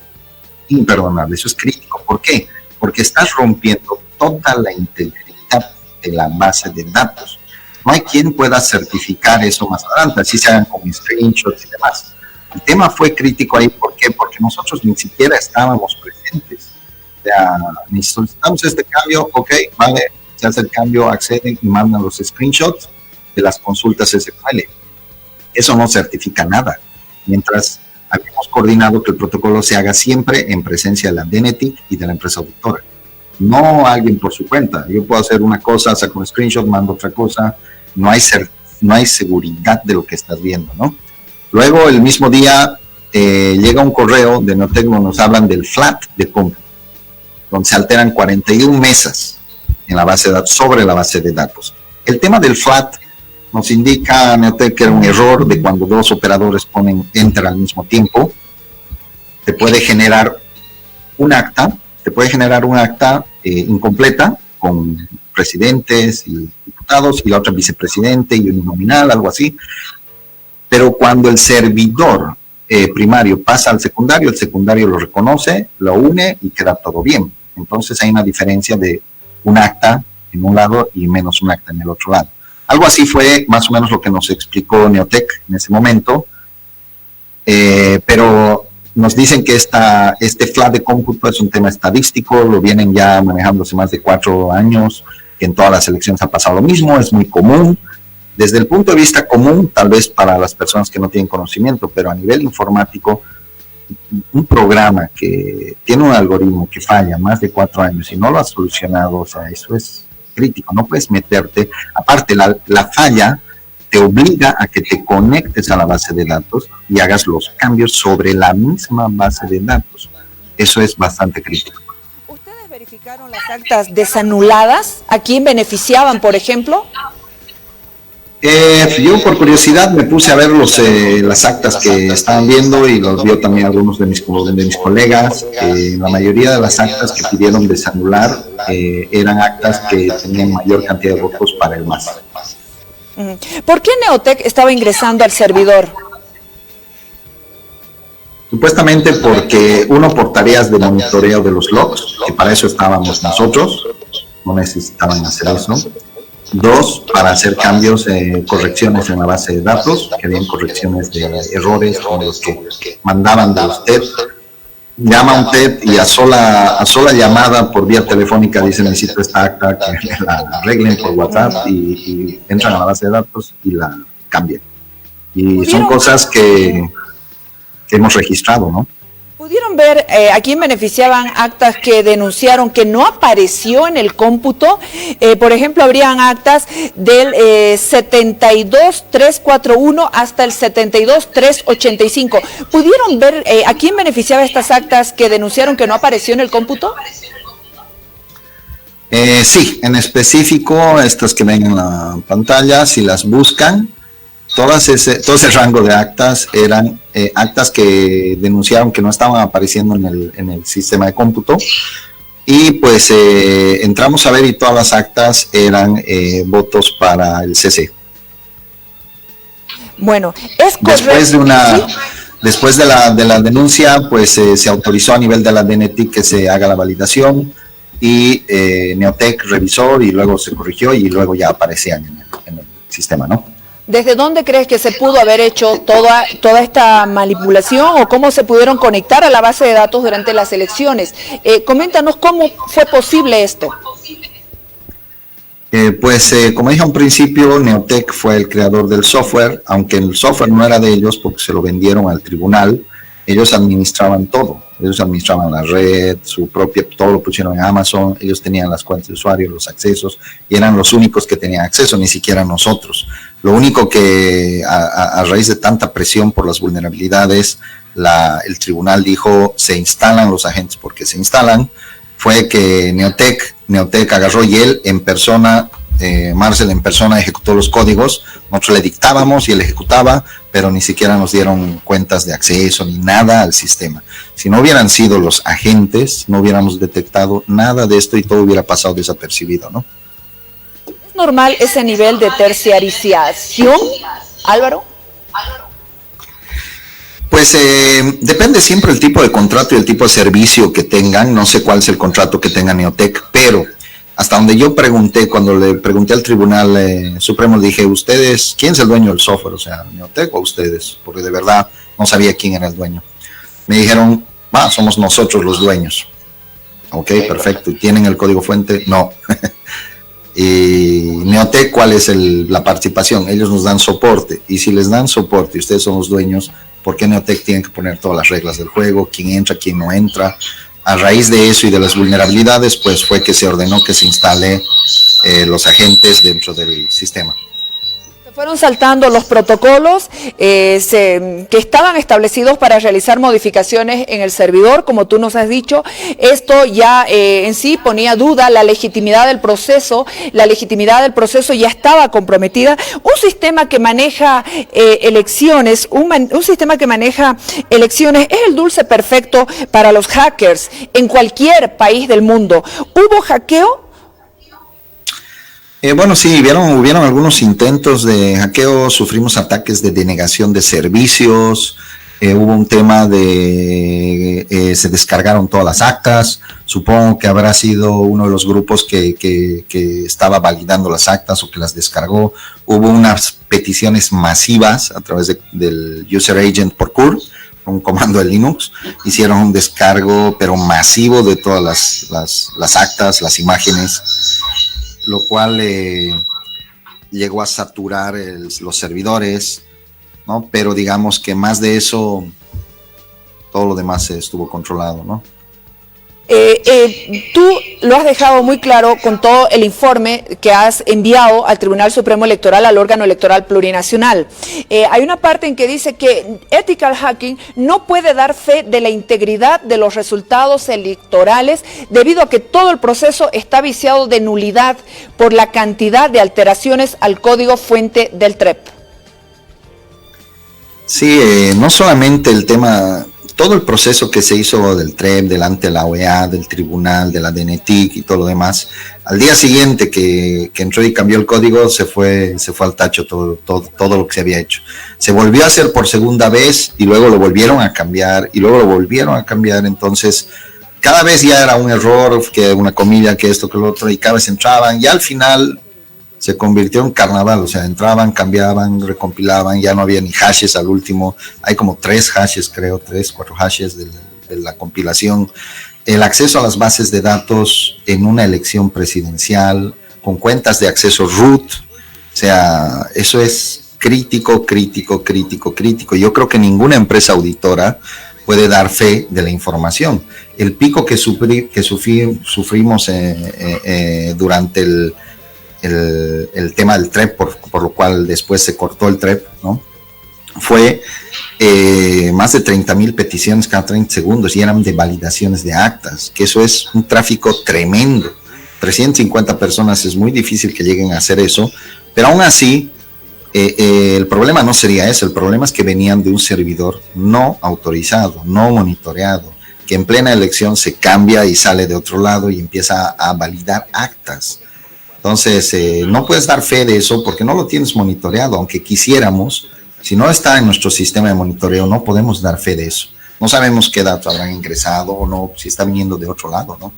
imperdonable, eso es crítico. ¿Por qué? Porque estás rompiendo toda la integridad de la base de datos. no hay quien pueda certificar eso más adelante, así se hagan con screenshots y demás. El tema fue crítico ahí, ¿por qué? Porque nosotros ni siquiera estábamos presentes. O sea, ni solicitamos este cambio, ok, vale, se hace el cambio, acceden y mandan los screenshots de las consultas SQL. Eso no certifica nada. Mientras habíamos coordinado que el protocolo se haga siempre en presencia de la DNETIC y de la empresa auditora. No alguien por su cuenta. Yo puedo hacer una cosa, saco un screenshot, mando otra cosa. No hay seguridad de lo que estás viendo, ¿no? Luego, el mismo día, llega un correo de Neotec donde nos hablan del flat de cómputo, donde se alteran 41 mesas en la base de datos, sobre la base de datos. El tema del flat nos indica Neotec que era un error de cuando dos operadores ponen enter al mismo tiempo. Te puede generar un acta, incompleta con presidentes y diputados y la otra vicepresidente y un nominal, algo así. Pero cuando el servidor primario pasa al secundario, el secundario lo reconoce, lo une y queda todo bien. Entonces hay una diferencia de un acta en un lado y menos un acta en el otro lado. Algo así fue más o menos lo que nos explicó Neotec en ese momento, pero nos dicen que este flat de cómputo es un tema estadístico, lo vienen ya manejando hace más de 4 años, que en todas las elecciones ha pasado lo mismo, es muy común. Desde el punto de vista común, tal vez para las personas que no tienen conocimiento, pero a nivel informático, un programa que tiene un algoritmo que falla más de 4 años y no lo ha solucionado, o sea, eso es crítico, no puedes meterte. Aparte, la falla te obliga a que te conectes a la base de datos y hagas los cambios sobre la misma base de datos. Eso es bastante crítico. ¿Ustedes verificaron las actas desanuladas? ¿A quién beneficiaban, por ejemplo? Yo por curiosidad me puse a ver las actas que estaban viendo y los vio también algunos de mis colegas. La mayoría de las actas que pidieron desanular eran actas que tenían mayor cantidad de votos para el MAS. ¿Por qué Neotec estaba ingresando al servidor? Supuestamente porque uno, por tareas de monitoreo de los logs, que para eso estábamos nosotros, no necesitaban hacer eso. 2, para hacer cambios, correcciones en la base de datos, que habían correcciones de errores como los que mandaban de usted. Llama a un TED y a sola llamada por vía telefónica dice necesito esta acta, que la arreglen por WhatsApp y entran a la base de datos y la cambian. Y son cosas que hemos registrado, ¿no? ¿Pudieron ver a quién beneficiaban actas que denunciaron que no apareció en el cómputo? Por ejemplo, habrían actas del 72341 hasta el 72385. ¿Pudieron ver a quién beneficiaba estas actas que denunciaron que no apareció en el cómputo? Sí, en específico, estas que ven en la pantalla, si las buscan, todo ese rango de actas eran actas que denunciaron que no estaban apareciendo en el sistema de cómputo, y pues entramos a ver y todas las actas eran votos para el CC. Bueno, es correcto. Después de la denuncia, pues se autorizó a nivel de la DNETIC que se haga la validación y Neotec revisó y luego se corrigió y luego ya aparecían en el sistema, ¿no? ¿Desde dónde crees que se pudo haber hecho toda esta manipulación o cómo se pudieron conectar a la base de datos durante las elecciones? Coméntanos cómo fue posible esto. Como dije a un principio, Neotec fue el creador del software, aunque el software no era de ellos porque se lo vendieron al tribunal. Ellos administraban todo, ellos administraban la red, todo lo pusieron en Amazon, ellos tenían las cuentas de usuario, los accesos, y eran los únicos que tenían acceso, ni siquiera nosotros. Lo único que a raíz de tanta presión por las vulnerabilidades, el tribunal dijo, se instalan los agentes porque se instalan, fue que Neotec agarró y él en persona, Marcel en persona ejecutó los códigos, nosotros le dictábamos y él ejecutaba, pero ni siquiera nos dieron cuentas de acceso ni nada al sistema. Si no hubieran sido los agentes, no hubiéramos detectado nada de esto y todo hubiera pasado desapercibido, ¿no? ¿Es normal ese nivel de terciarización, Álvaro? Pues depende siempre el tipo de contrato y el tipo de servicio que tengan. No sé cuál es el contrato que tenga Neotec, pero hasta donde yo pregunté, cuando le pregunté al Tribunal Supremo, le dije, ¿ustedes, quién es el dueño del software? O sea, Neotec o ustedes, porque de verdad no sabía quién era el dueño. Me dijeron, somos nosotros los dueños. Ok, perfecto. ¿Y tienen el código fuente? No. Y Neotec, ¿cuál es la participación? Ellos nos dan soporte, y si les dan soporte y ustedes son los dueños, ¿por qué Neotec tiene que poner todas las reglas del juego? ¿Quién entra, quién no entra? A raíz de eso y de las vulnerabilidades, pues fue que se ordenó que se instale los agentes dentro del sistema. Fueron saltando los protocolos que estaban establecidos para realizar modificaciones en el servidor, como tú nos has dicho. Esto ya en sí ponía duda la legitimidad del proceso. La legitimidad del proceso ya estaba comprometida. Un sistema que maneja elecciones, un sistema que maneja elecciones es el dulce perfecto para los hackers en cualquier país del mundo. ¿Hubo hackeo? Bueno, sí, hubieron algunos intentos de hackeo, sufrimos ataques de denegación de servicios, hubo un tema de, se descargaron todas las actas, supongo que habrá sido uno de los grupos que estaba validando las actas o que las descargó. Hubo unas peticiones masivas a través del User Agent por CUR, un comando de Linux, hicieron un descargo pero masivo de todas las actas, las imágenes, lo cual llegó a saturar los servidores, ¿no? Pero digamos que más de eso, todo lo demás estuvo controlado, ¿no? Tú lo has dejado muy claro con todo el informe que has enviado al Tribunal Supremo Electoral, al órgano electoral plurinacional. Hay una parte en que dice que Ethical Hacking no puede dar fe de la integridad de los resultados electorales debido a que todo el proceso está viciado de nulidad por la cantidad de alteraciones al código fuente del TREP. Sí, no solamente el tema, todo el proceso que se hizo del TREP delante de la OEA, del tribunal, de la DNTIC y todo lo demás, al día siguiente que entró y cambió el código, se fue al tacho todo lo que se había hecho. Se volvió a hacer por segunda vez y luego lo volvieron a cambiar y luego lo volvieron a cambiar. Entonces, cada vez ya era un error, que una comilla, que esto, que lo otro, y cada vez entraban y al final se convirtió en carnaval. O sea, entraban, cambiaban, recompilaban, ya no había ni hashes al último, hay como 3 hashes, creo, 3, 4 hashes de la compilación. El acceso a las bases de datos en una elección presidencial, con cuentas de acceso root, o sea, eso es crítico. Yo creo que ninguna empresa auditora puede dar fe de la información. El pico que sufrimos durante el tema del TREP, por lo cual después se cortó el TREP, ¿no? Fue más de 30,000 peticiones cada 30 segundos y eran de validaciones de actas, que eso es un tráfico tremendo. 350 personas es muy difícil que lleguen a hacer eso, pero aún así el problema no sería eso, el problema es que venían de un servidor no autorizado, no monitoreado, que en plena elección se cambia y sale de otro lado y empieza a validar actas. Entonces, no puedes dar fe de eso porque no lo tienes monitoreado, aunque quisiéramos. Si no está en nuestro sistema de monitoreo, no podemos dar fe de eso. No sabemos qué datos habrán ingresado o no, si está viniendo de otro lado, ¿no?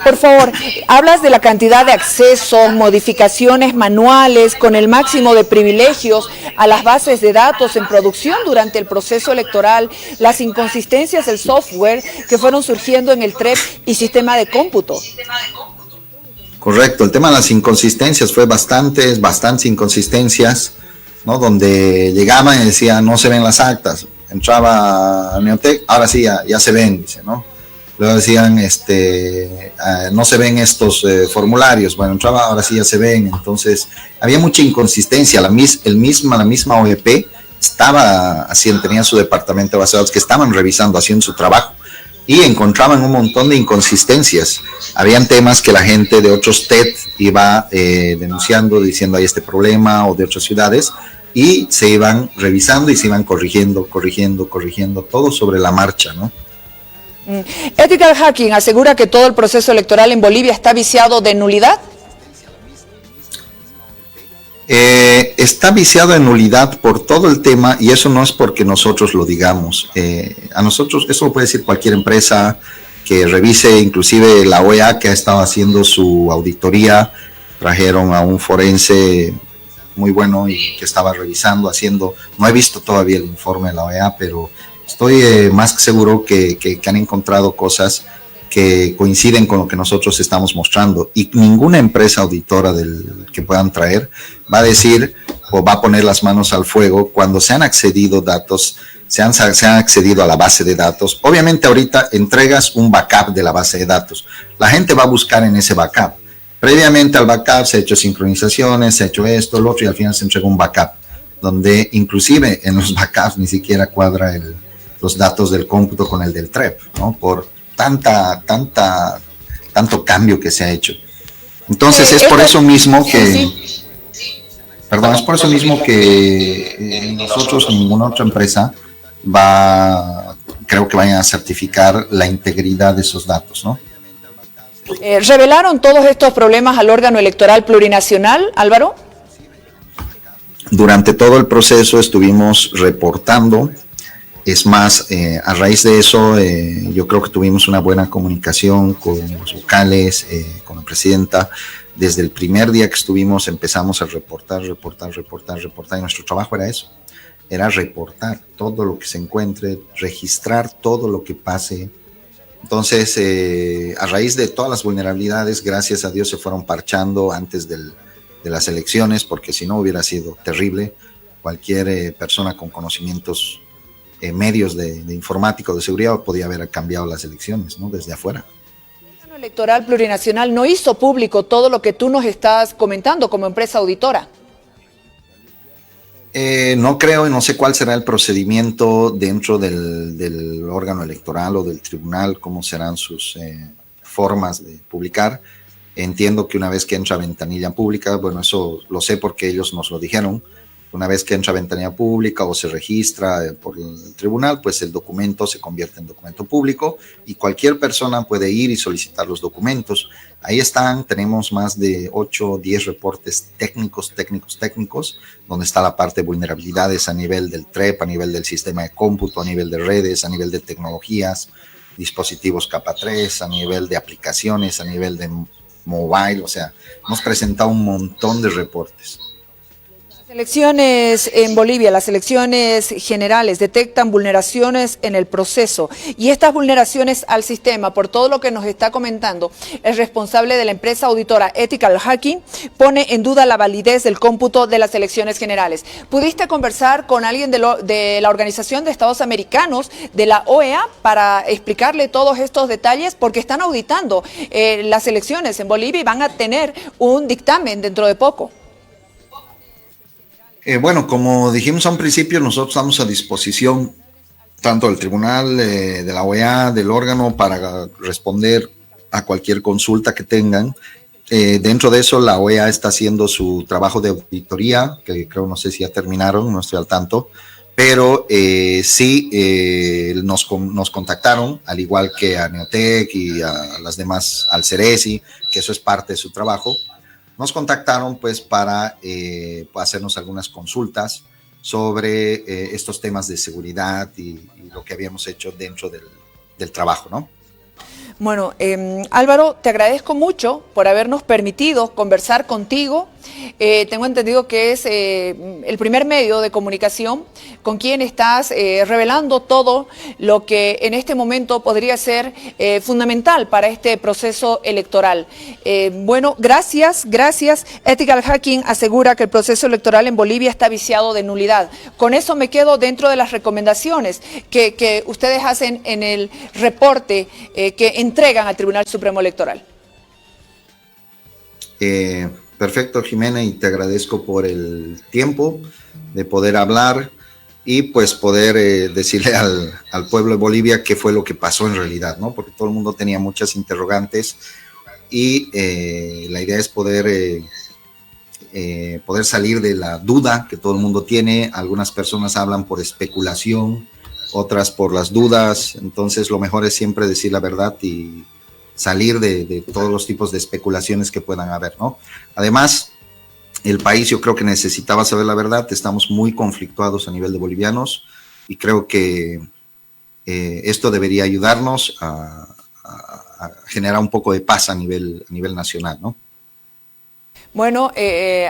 Por favor, hablas de la cantidad de accesos, modificaciones manuales con el máximo de privilegios a las bases de datos en producción durante el proceso electoral, las inconsistencias del software que fueron surgiendo en el TREP y sistema de cómputo. Correcto, el tema de las inconsistencias fue bastantes inconsistencias, ¿no? Donde llegaban y decían, no se ven las actas. Entraba a Neotec, ahora sí, ya se ven, dice, ¿no? Luego decían, no se ven estos formularios. Bueno, entraba, ahora sí ya se ven. Entonces, había mucha inconsistencia. La misma OEP estaba haciendo, tenía su departamento de base de datos que estaban revisando, haciendo su trabajo, y encontraban un montón de inconsistencias. Habían temas que la gente de otros TED iba denunciando, diciendo hay este problema, o de otras ciudades, y se iban revisando y se iban corrigiendo, todo sobre la marcha, ¿no? Ethical Hacking asegura que todo el proceso electoral en Bolivia está viciado de nulidad. Está viciado en nulidad por todo el tema, y eso no es porque nosotros lo digamos. A nosotros, eso lo puede decir cualquier empresa que revise inclusive la OEA, que ha estado haciendo su auditoría. Trajeron a un forense muy bueno y que estaba revisando, haciendo, no he visto todavía el informe de la OEA, pero estoy más que seguro que han encontrado cosas que coinciden con lo que nosotros estamos mostrando, y ninguna empresa auditora que puedan traer va a decir o va a poner las manos al fuego cuando se han accedido datos, se han accedido a la base de datos. Obviamente ahorita entregas un backup de la base de datos, la gente va a buscar en ese backup. Previamente al backup se ha hecho sincronizaciones, se ha hecho esto, lo otro, y al final se entrega un backup, donde inclusive en los backups ni siquiera cuadra los datos del cómputo con el del TREP, ¿no? Por tanto cambio que se ha hecho. Entonces es por eso mismo que, perdón, es por eso mismo que nosotros, ninguna otra empresa creo que vayan a certificar la integridad de esos datos, ¿no? ¿Revelaron todos estos problemas al órgano electoral plurinacional, Álvaro? Durante todo el proceso estuvimos reportando. Es más, a raíz de eso, yo creo que tuvimos una buena comunicación con los vocales, con la presidenta. Desde el primer día que estuvimos empezamos a reportar, y nuestro trabajo era eso, era reportar todo lo que se encuentre, registrar todo lo que pase. Entonces, a raíz de todas las vulnerabilidades, gracias a Dios se fueron parchando antes de las elecciones, porque si no hubiera sido terrible. Cualquier persona con conocimientos medios de informática o de seguridad podía haber cambiado las elecciones, ¿no? Desde afuera. El órgano electoral plurinacional no hizo público todo lo que tú nos estás comentando como empresa auditora. No creo y no sé cuál será el procedimiento dentro del órgano electoral o del tribunal, cómo serán sus formas de publicar. Entiendo que una vez que entra a ventanilla pública, bueno, eso lo sé porque ellos nos lo dijeron. Una vez que entra a ventanilla pública o se registra por el tribunal, pues el documento se convierte en documento público y cualquier persona puede ir y solicitar los documentos. Ahí están, tenemos más de 8 o 10 reportes técnicos, donde está la parte de vulnerabilidades a nivel del TREP, a nivel del sistema de cómputo, a nivel de redes, a nivel de tecnologías, dispositivos capa 3, a nivel de aplicaciones, a nivel de mobile. O sea, hemos presentado un montón de reportes. Las elecciones en Bolivia, las elecciones generales, detectan vulneraciones en el proceso, y estas vulneraciones al sistema, por todo lo que nos está comentando, el responsable de la empresa auditora Ethical Hacking pone en duda la validez del cómputo de las elecciones generales. ¿Pudiste conversar con alguien de la Organización de Estados Americanos, de la OEA, para explicarle todos estos detalles? Porque están auditando las elecciones en Bolivia y van a tener un dictamen dentro de poco. Bueno, como dijimos a un principio, nosotros estamos a disposición tanto del tribunal, de la OEA, del órgano, para responder a cualquier consulta que tengan. Dentro de eso, la OEA está haciendo su trabajo de auditoría, que creo, no sé si ya terminaron, no estoy al tanto, pero sí nos contactaron, al igual que a Neotec y a las demás, al Ceresi, que eso es parte de su trabajo. Nos contactaron pues para hacernos algunas consultas sobre estos temas de seguridad y lo que habíamos hecho dentro del trabajo, ¿no? Bueno, Álvaro, te agradezco mucho por habernos permitido conversar contigo. Tengo entendido que es el primer medio de comunicación con quien estás revelando todo lo que en este momento podría ser fundamental para este proceso electoral. Bueno, gracias. Ethical Hacking asegura que el proceso electoral en Bolivia está viciado de nulidad. Con eso me quedo dentro de las recomendaciones que ustedes hacen en el reporte que entregan al Tribunal Supremo Electoral. Perfecto, Jimena, y te agradezco por el tiempo de poder hablar y pues poder decirle al pueblo de Bolivia qué fue lo que pasó en realidad, ¿no? Porque todo el mundo tenía muchas interrogantes y la idea es poder salir de la duda que todo el mundo tiene. Algunas personas hablan por especulación, otras por las dudas. Entonces lo mejor es siempre decir la verdad y salir de todos los tipos de especulaciones que puedan haber, ¿no? Además, el país yo creo que necesitaba saber la verdad. Estamos muy conflictuados a nivel de bolivianos y creo que esto debería ayudarnos a a generar un poco de paz a nivel nacional, ¿no? Bueno,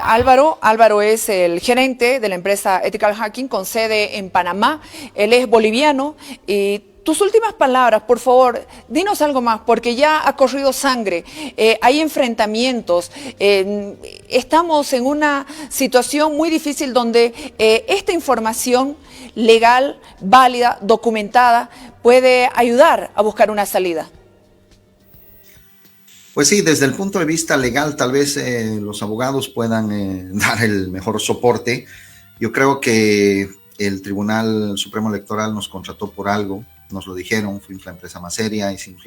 Álvaro es el gerente de la empresa Ethical Hacking con sede en Panamá. Él es boliviano y tus últimas palabras, por favor, dinos algo más, porque ya ha corrido sangre, hay enfrentamientos, estamos en una situación muy difícil donde esta información legal, válida, documentada, puede ayudar a buscar una salida. Pues sí, desde el punto de vista legal, tal vez los abogados puedan dar el mejor soporte. Yo creo que el Tribunal Supremo Electoral nos contrató por algo, nos lo dijeron, fuimos la empresa más seria, hicimos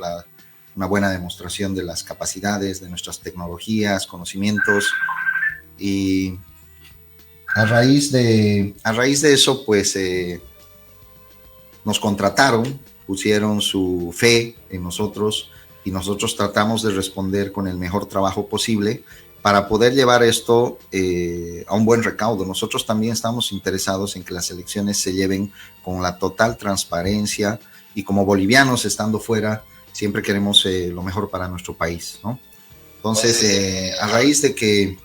una buena demostración de las capacidades, de nuestras tecnologías, conocimientos, y a raíz de eso, pues nos contrataron, pusieron su fe en nosotros, y nosotros tratamos de responder con el mejor trabajo posible para poder llevar esto a un buen recaudo. Nosotros también estamos interesados en que las elecciones se lleven con la total transparencia, y como bolivianos estando fuera, siempre queremos lo mejor para nuestro país, ¿no? Entonces, a raíz de que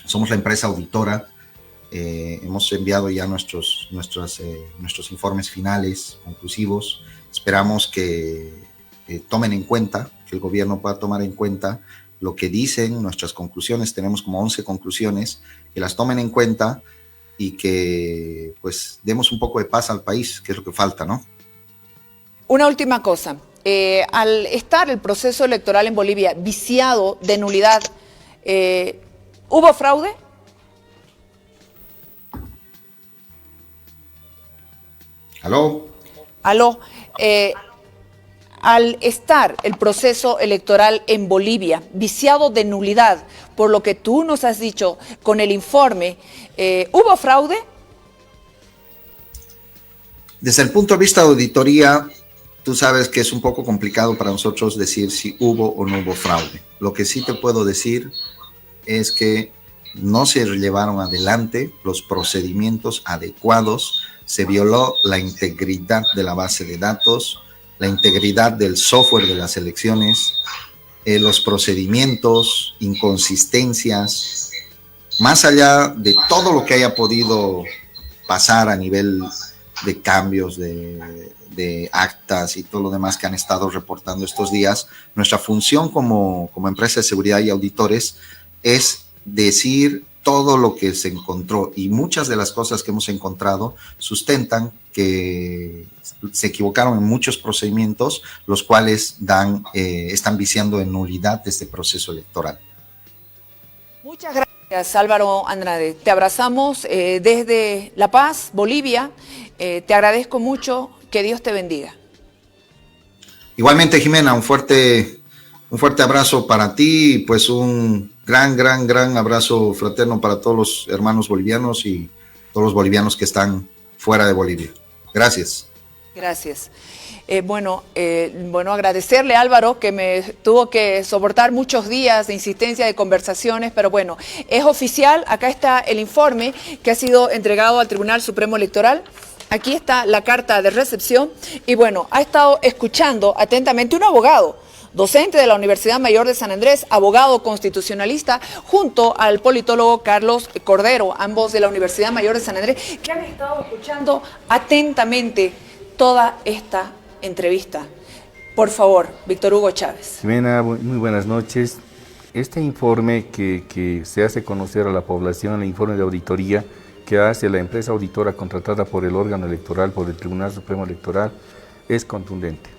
somos la empresa auditora, hemos enviado ya nuestros informes finales, conclusivos. Esperamos que tomen en cuenta, que el gobierno pueda tomar en cuenta lo que dicen nuestras conclusiones. Tenemos como 11 conclusiones, que las tomen en cuenta y que pues demos un poco de paz al país, que es lo que falta, ¿no? Una última cosa, al estar el proceso electoral en Bolivia viciado de nulidad, ¿hubo fraude? ¿Aló? Aló. Al estar el proceso electoral en Bolivia viciado de nulidad, por lo que tú nos has dicho con el informe, ¿hubo fraude? Desde el punto de vista de auditoría, tú sabes que es un poco complicado para nosotros decir si hubo o no hubo fraude. Lo que sí te puedo decir es que no se llevaron adelante los procedimientos adecuados, se violó la integridad de la base de datos, la integridad del software de las elecciones, los procedimientos, inconsistencias, más allá de todo lo que haya podido pasar a nivel de cambios de actas y todo lo demás que han estado reportando estos días. Nuestra función como empresa de seguridad y auditores es decir todo lo que se encontró, y muchas de las cosas que hemos encontrado sustentan que se equivocaron en muchos procedimientos, los cuales están viciando en nulidad este proceso electoral. Muchas gracias, Álvaro Andrade. Te abrazamos desde La Paz, Bolivia. Te agradezco mucho. Que Dios te bendiga. Igualmente, Jimena, un fuerte abrazo para ti, y pues un gran abrazo fraterno para todos los hermanos bolivianos y todos los bolivianos que están fuera de Bolivia. Gracias. Gracias. Bueno, agradecerle a Álvaro, que me tuvo que soportar muchos días de insistencia, de conversaciones, pero bueno, es oficial. Acá está el informe que ha sido entregado al Tribunal Supremo Electoral. Aquí está la carta de recepción y bueno, ha estado escuchando atentamente un abogado, docente de la Universidad Mayor de San Andrés, abogado constitucionalista, junto al politólogo Carlos Cordero, ambos de la Universidad Mayor de San Andrés, que han estado escuchando atentamente toda esta entrevista. Por favor, Víctor Hugo Chávez. Jimena, muy buenas noches. Este informe que se hace conocer a la población, el informe de auditoría que hace la empresa auditora contratada por el órgano electoral, por el Tribunal Supremo Electoral, es contundente.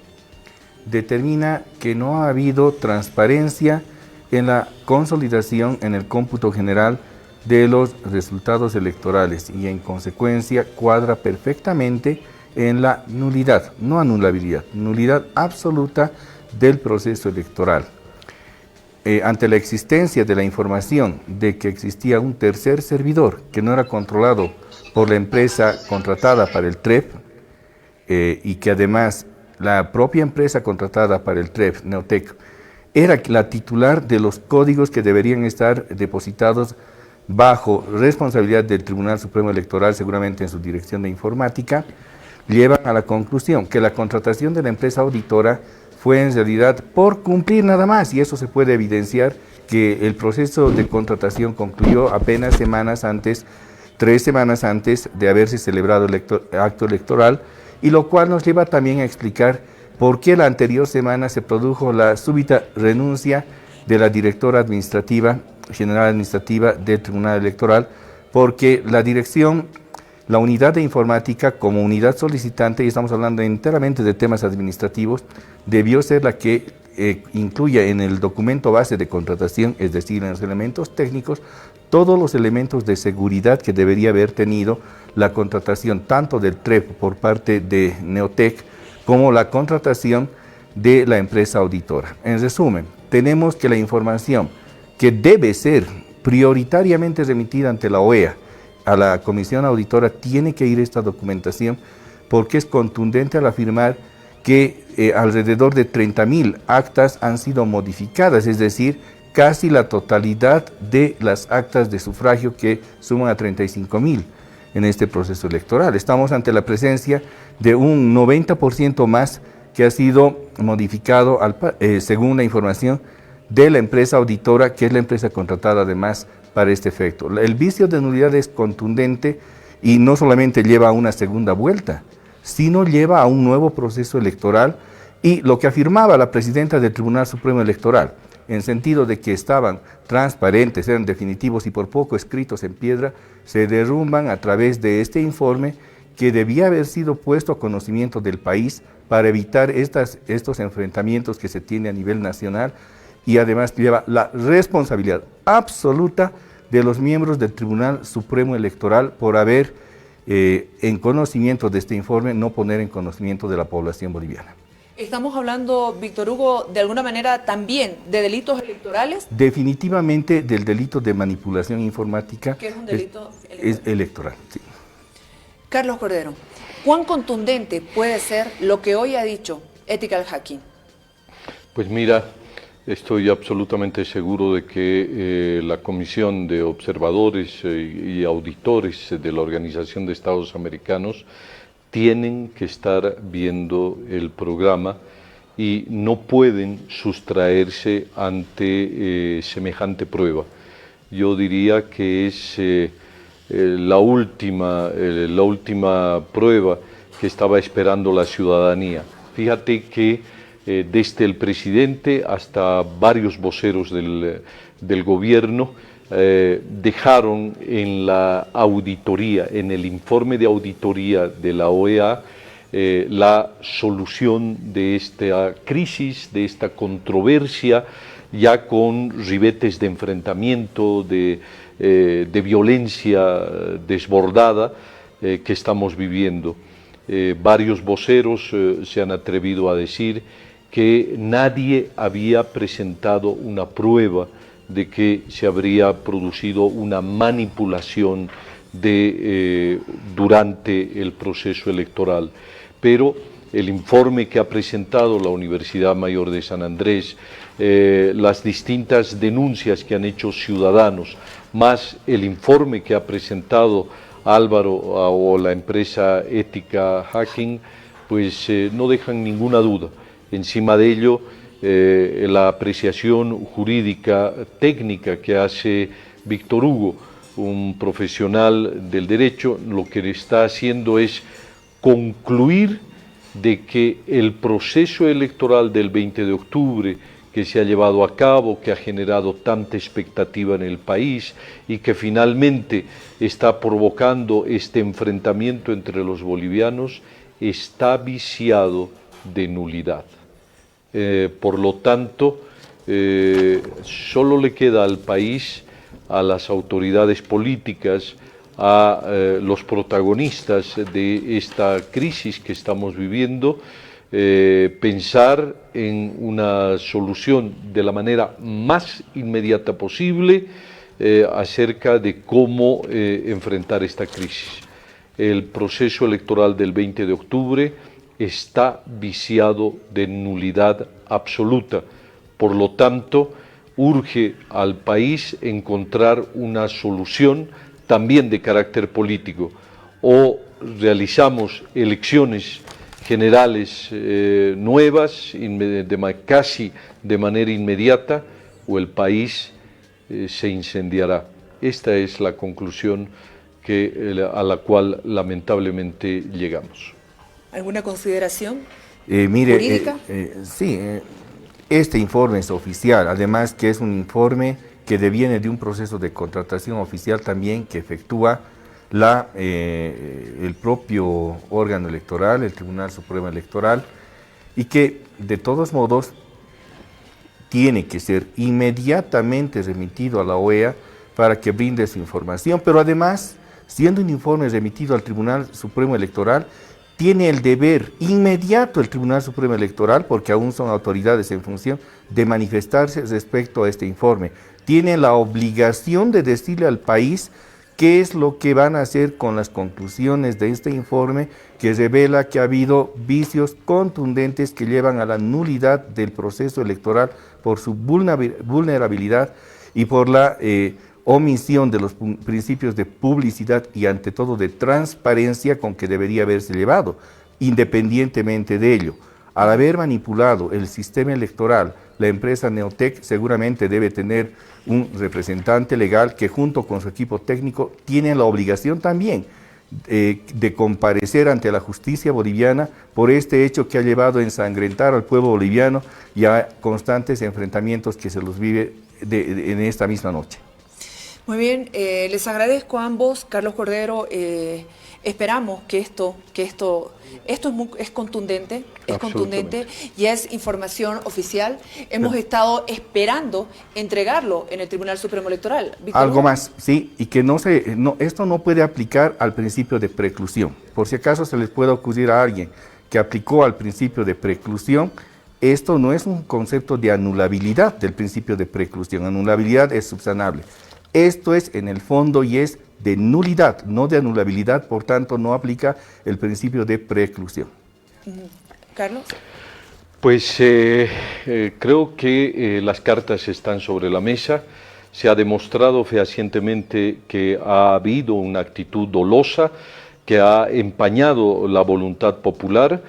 Determina que no ha habido transparencia en la consolidación en el cómputo general de los resultados electorales y en consecuencia cuadra perfectamente en la nulidad, no anulabilidad, nulidad absoluta del proceso electoral. Ante la existencia de la información de que existía un tercer servidor que no era controlado por la empresa contratada para el TREP y que además la propia empresa contratada para el TREP, Neotec, era la titular de los códigos que deberían estar depositados bajo responsabilidad del Tribunal Supremo Electoral, seguramente en su dirección de informática, llevan a la conclusión que la contratación de la empresa auditora fue en realidad por cumplir nada más, y eso se puede evidenciar que el proceso de contratación concluyó apenas 3 semanas antes de haberse celebrado el acto electoral, y lo cual nos lleva también a explicar por qué la anterior semana se produjo la súbita renuncia de la directora general administrativa del Tribunal Electoral, porque la dirección, la unidad de informática como unidad solicitante, y estamos hablando enteramente de temas administrativos, debió ser la que incluya en el documento base de contratación, es decir, en los elementos técnicos, todos los elementos de seguridad que debería haber tenido la contratación tanto del TREP por parte de Neotec como la contratación de la empresa auditora. En resumen, tenemos que la información que debe ser prioritariamente remitida ante la OEA a la Comisión Auditora tiene que ir esta documentación, porque es contundente al afirmar que alrededor de 30.000 actas han sido modificadas, es decir, casi la totalidad de las actas de sufragio, que suman a 35.000 en este proceso electoral. Estamos ante la presencia de un 90% más que ha sido modificado según la información de la empresa auditora, que es la empresa contratada además para este efecto. El vicio de nulidad es contundente y no solamente lleva a una segunda vuelta, sino lleva a un nuevo proceso electoral, y lo que afirmaba la presidenta del Tribunal Supremo Electoral, en sentido de que estaban transparentes, eran definitivos y por poco escritos en piedra, se derrumban a través de este informe que debía haber sido puesto a conocimiento del país para evitar estos enfrentamientos que se tiene a nivel nacional, y además lleva la responsabilidad absoluta de los miembros del Tribunal Supremo Electoral por haber, en conocimiento de este informe, no poner en conocimiento de la población boliviana. Estamos hablando, Víctor Hugo, de alguna manera también de delitos electorales. Definitivamente del delito de manipulación informática. ¿Qué es un delito electoral? Es electoral, sí. Carlos Cordero, ¿cuán contundente puede ser lo que hoy ha dicho Ethical Hacking? Pues mira, estoy absolutamente seguro de que la Comisión de Observadores y Auditores de la Organización de Estados Americanos tienen que estar viendo el programa y no pueden sustraerse ante semejante prueba. Yo diría que es la última prueba que estaba esperando la ciudadanía. Fíjate que desde el presidente hasta varios voceros del gobierno dejaron en la auditoría, en el informe de auditoría de la OEA, la solución de esta crisis, de esta controversia, ya con ribetes de enfrentamiento, de violencia desbordada que estamos viviendo. Varios voceros se han atrevido a decir que nadie había presentado una prueba de que se habría producido una manipulación durante el proceso electoral. Pero el informe que ha presentado la Universidad Mayor de San Andrés, las distintas denuncias que han hecho ciudadanos, más el informe que ha presentado Álvaro o la empresa Ethical Hacking, pues no dejan ninguna duda. Encima de ello, la apreciación jurídica técnica que hace Víctor Hugo, un profesional del derecho, lo que está haciendo es concluir de que el proceso electoral del 20 de octubre que se ha llevado a cabo, que ha generado tanta expectativa en el país y que finalmente está provocando este enfrentamiento entre los bolivianos, está viciado de nulidad. Por lo tanto, solo le queda al país, a las autoridades políticas, a los protagonistas de esta crisis que estamos viviendo, pensar en una solución de la manera más inmediata posible acerca de cómo enfrentar esta crisis. El proceso electoral del 20 de octubre está viciado de nulidad absoluta. Por lo tanto, urge al país encontrar una solución también de carácter político. O realizamos elecciones generales nuevas, casi de manera inmediata, o el país se incendiará. Esta es la conclusión a la cual lamentablemente llegamos. ¿Alguna consideración jurídica? Sí, este informe es oficial, además que es un informe que deviene de un proceso de contratación oficial también que efectúa el propio órgano electoral, el Tribunal Supremo Electoral, y que de todos modos tiene que ser inmediatamente remitido a la OEA para que brinde su información, pero además, siendo un informe remitido al Tribunal Supremo Electoral, tiene el deber inmediato el Tribunal Supremo Electoral, porque aún son autoridades en función, de manifestarse respecto a este informe. Tiene la obligación de decirle al país qué es lo que van a hacer con las conclusiones de este informe, que revela que ha habido vicios contundentes que llevan a la nulidad del proceso electoral por su vulnerabilidad y por la omisión de los principios de publicidad y ante todo de transparencia con que debería haberse llevado. Independientemente de ello, al haber manipulado el sistema electoral, la empresa Neotec seguramente debe tener un representante legal que junto con su equipo técnico tiene la obligación también de comparecer ante la justicia boliviana por este hecho que ha llevado a ensangrentar al pueblo boliviano y a constantes enfrentamientos que se los vive en esta misma noche. Muy bien, les agradezco a ambos, Carlos Cordero. Esperamos que esto es contundente, y es información oficial. Hemos estado esperando entregarlo en el Tribunal Supremo Electoral. ¿Víctor Algo Hugo? más, sí, y que esto no puede aplicar al principio de preclusión. Por si acaso se les puede ocurrir a alguien que aplicó al principio de preclusión, esto no es un concepto de anulabilidad del principio de preclusión. Anulabilidad es subsanable. Esto es en el fondo y es de nulidad, no de anulabilidad, por tanto no aplica el principio de preclusión. Carlos. Pues creo que las cartas están sobre la mesa. Se ha demostrado fehacientemente que ha habido una actitud dolosa que ha empañado la voluntad popular,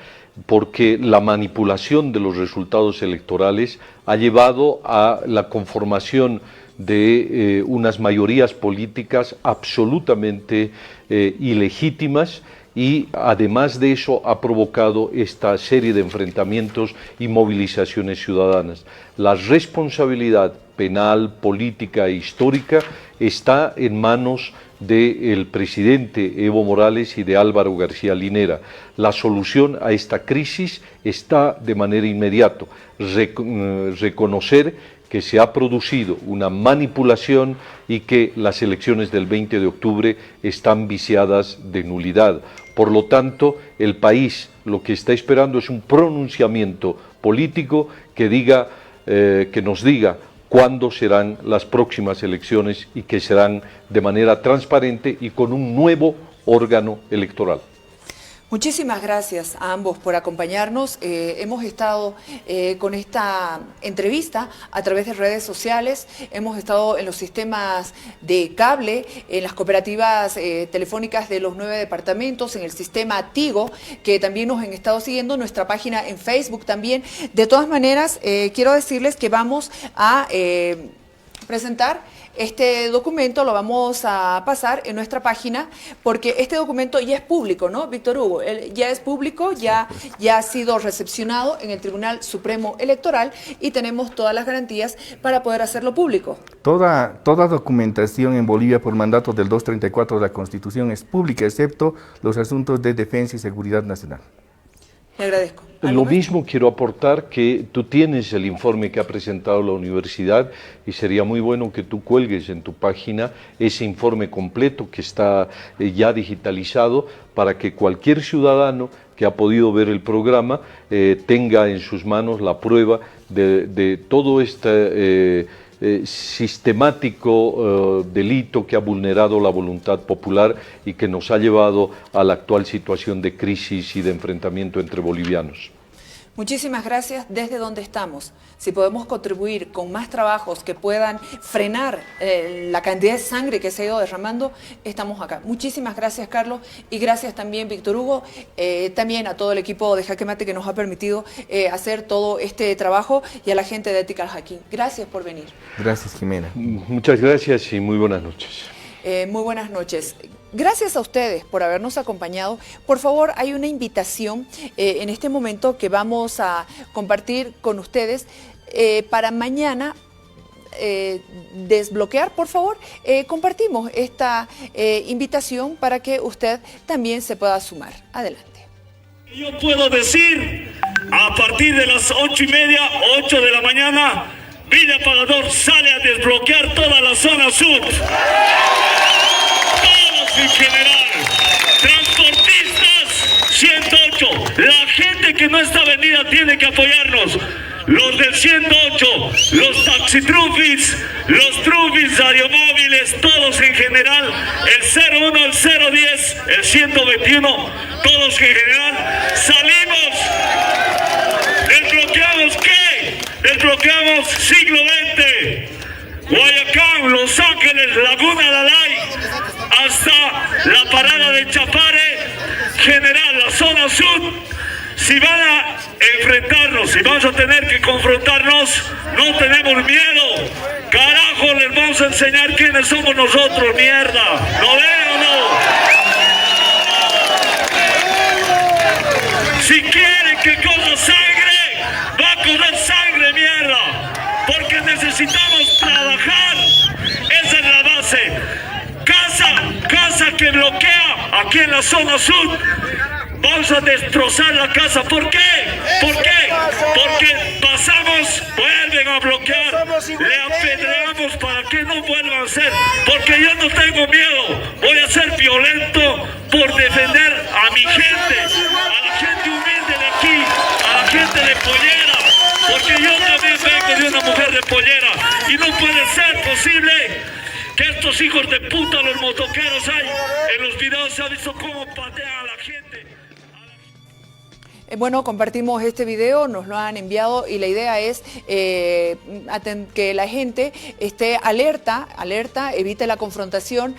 porque la manipulación de los resultados electorales ha llevado a la conformación de unas mayorías políticas absolutamente ilegítimas, y además de eso ha provocado esta serie de enfrentamientos y movilizaciones ciudadanas. La responsabilidad penal, política e histórica está en manos del presidente Evo Morales y de Álvaro García Linera. La solución a esta crisis está de manera inmediata. Reconocer que se ha producido una manipulación y que las elecciones del 20 de octubre están viciadas de nulidad. Por lo tanto, el país lo que está esperando es un pronunciamiento político que nos diga cuándo serán las próximas elecciones y que serán de manera transparente y con un nuevo órgano electoral. Muchísimas gracias a ambos por acompañarnos. Hemos estado con esta entrevista a través de redes sociales, hemos estado en los sistemas de cable, en las cooperativas telefónicas de los 9 departamentos, en el sistema Tigo, que también nos han estado siguiendo, nuestra página en Facebook también. De todas maneras, quiero decirles que vamos a presentar este documento, lo vamos a pasar en nuestra página, porque este documento ya es público, ¿no, Víctor Hugo? Ya es público, ya ha sido recepcionado en el Tribunal Supremo Electoral y tenemos todas las garantías para poder hacerlo público. Toda documentación en Bolivia por mandato del 234 de la Constitución es pública, excepto los asuntos de defensa y seguridad nacional. Le agradezco. Lo mismo quiero aportar, que tú tienes el informe que ha presentado la universidad y sería muy bueno que tú cuelgues en tu página ese informe completo que está ya digitalizado, para que cualquier ciudadano que ha podido ver el programa tenga en sus manos la prueba de todo este sistemático delito que ha vulnerado la voluntad popular y que nos ha llevado a la actual situación de crisis y de enfrentamiento entre bolivianos. Muchísimas gracias desde donde estamos. Si podemos contribuir con más trabajos que puedan frenar la cantidad de sangre que se ha ido derramando, estamos acá. Muchísimas gracias, Carlos, y gracias también, Víctor Hugo, también a todo el equipo de Jaque Mate que nos ha permitido hacer todo este trabajo, y a la gente de Ethical Hacking. Gracias por venir. Gracias, Jimena. Muchas gracias y muy buenas noches. Muy buenas noches. Gracias a ustedes por habernos acompañado. Por favor, hay una invitación en este momento que vamos a compartir con ustedes para mañana. Desbloquear, por favor, compartimos esta invitación para que usted también se pueda sumar. Adelante. Yo puedo decir, a partir de las 8:30, 8 de la mañana, Villa Pagador sale a desbloquear toda la zona sur. Todos en general. Transportistas, 108. La gente que no está vendida tiene que apoyarnos. Los del 108, los taxitrufis, los trufis, radiomóviles, todos en general, el 01, el 010, el 121, todos en general, salimos, desbloqueamos ¿qué? Desbloqueamos siglo XX, Guayacán, Los Ángeles, Laguna Dalai, hasta la parada de Chapare, general, la zona sur. Si van a enfrentarnos, si vamos a tener que confrontarnos, no tenemos miedo. Carajo, les vamos a enseñar quiénes somos nosotros, mierda. ¿Lo ven o no? Si quieren que corra sangre, va a correr sangre, mierda. Porque necesitamos trabajar. Esa es la base. Casa que bloquea aquí en la zona sur. Vamos a destrozar la casa. ¿Por qué? ¿Por qué? Porque pasamos, vuelven a bloquear, le apedreamos para que no vuelvan a hacer. Porque yo no tengo miedo. Voy a ser violento por defender a mi gente, a la gente humilde de aquí, a la gente de Pollera. Porque yo también vengo de una mujer de Pollera. Y no puede ser posible que estos hijos de puta, los motoqueros, hay en los videos se ha visto cómo patean a la gente. Bueno, compartimos este video, nos lo han enviado y la idea es que la gente esté alerta, evite la confrontación.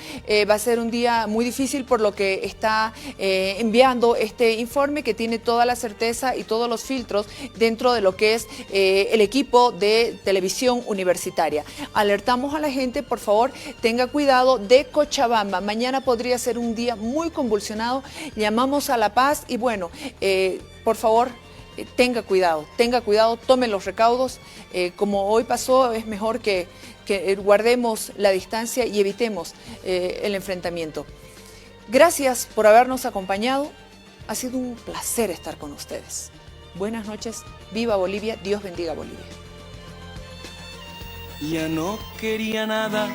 Va a ser un día muy difícil por lo que está enviando este informe que tiene toda la certeza y todos los filtros dentro de lo que es el equipo de televisión universitaria. Alertamos a la gente, por favor, tenga cuidado de Cochabamba. Mañana podría ser un día muy convulsionado. Llamamos a la paz y bueno, por favor, tenga cuidado, tome los recaudos. Como hoy pasó, es mejor que guardemos la distancia y evitemos el enfrentamiento. Gracias por habernos acompañado. Ha sido un placer estar con ustedes. Buenas noches, viva Bolivia, Dios bendiga Bolivia. Ya no quería nada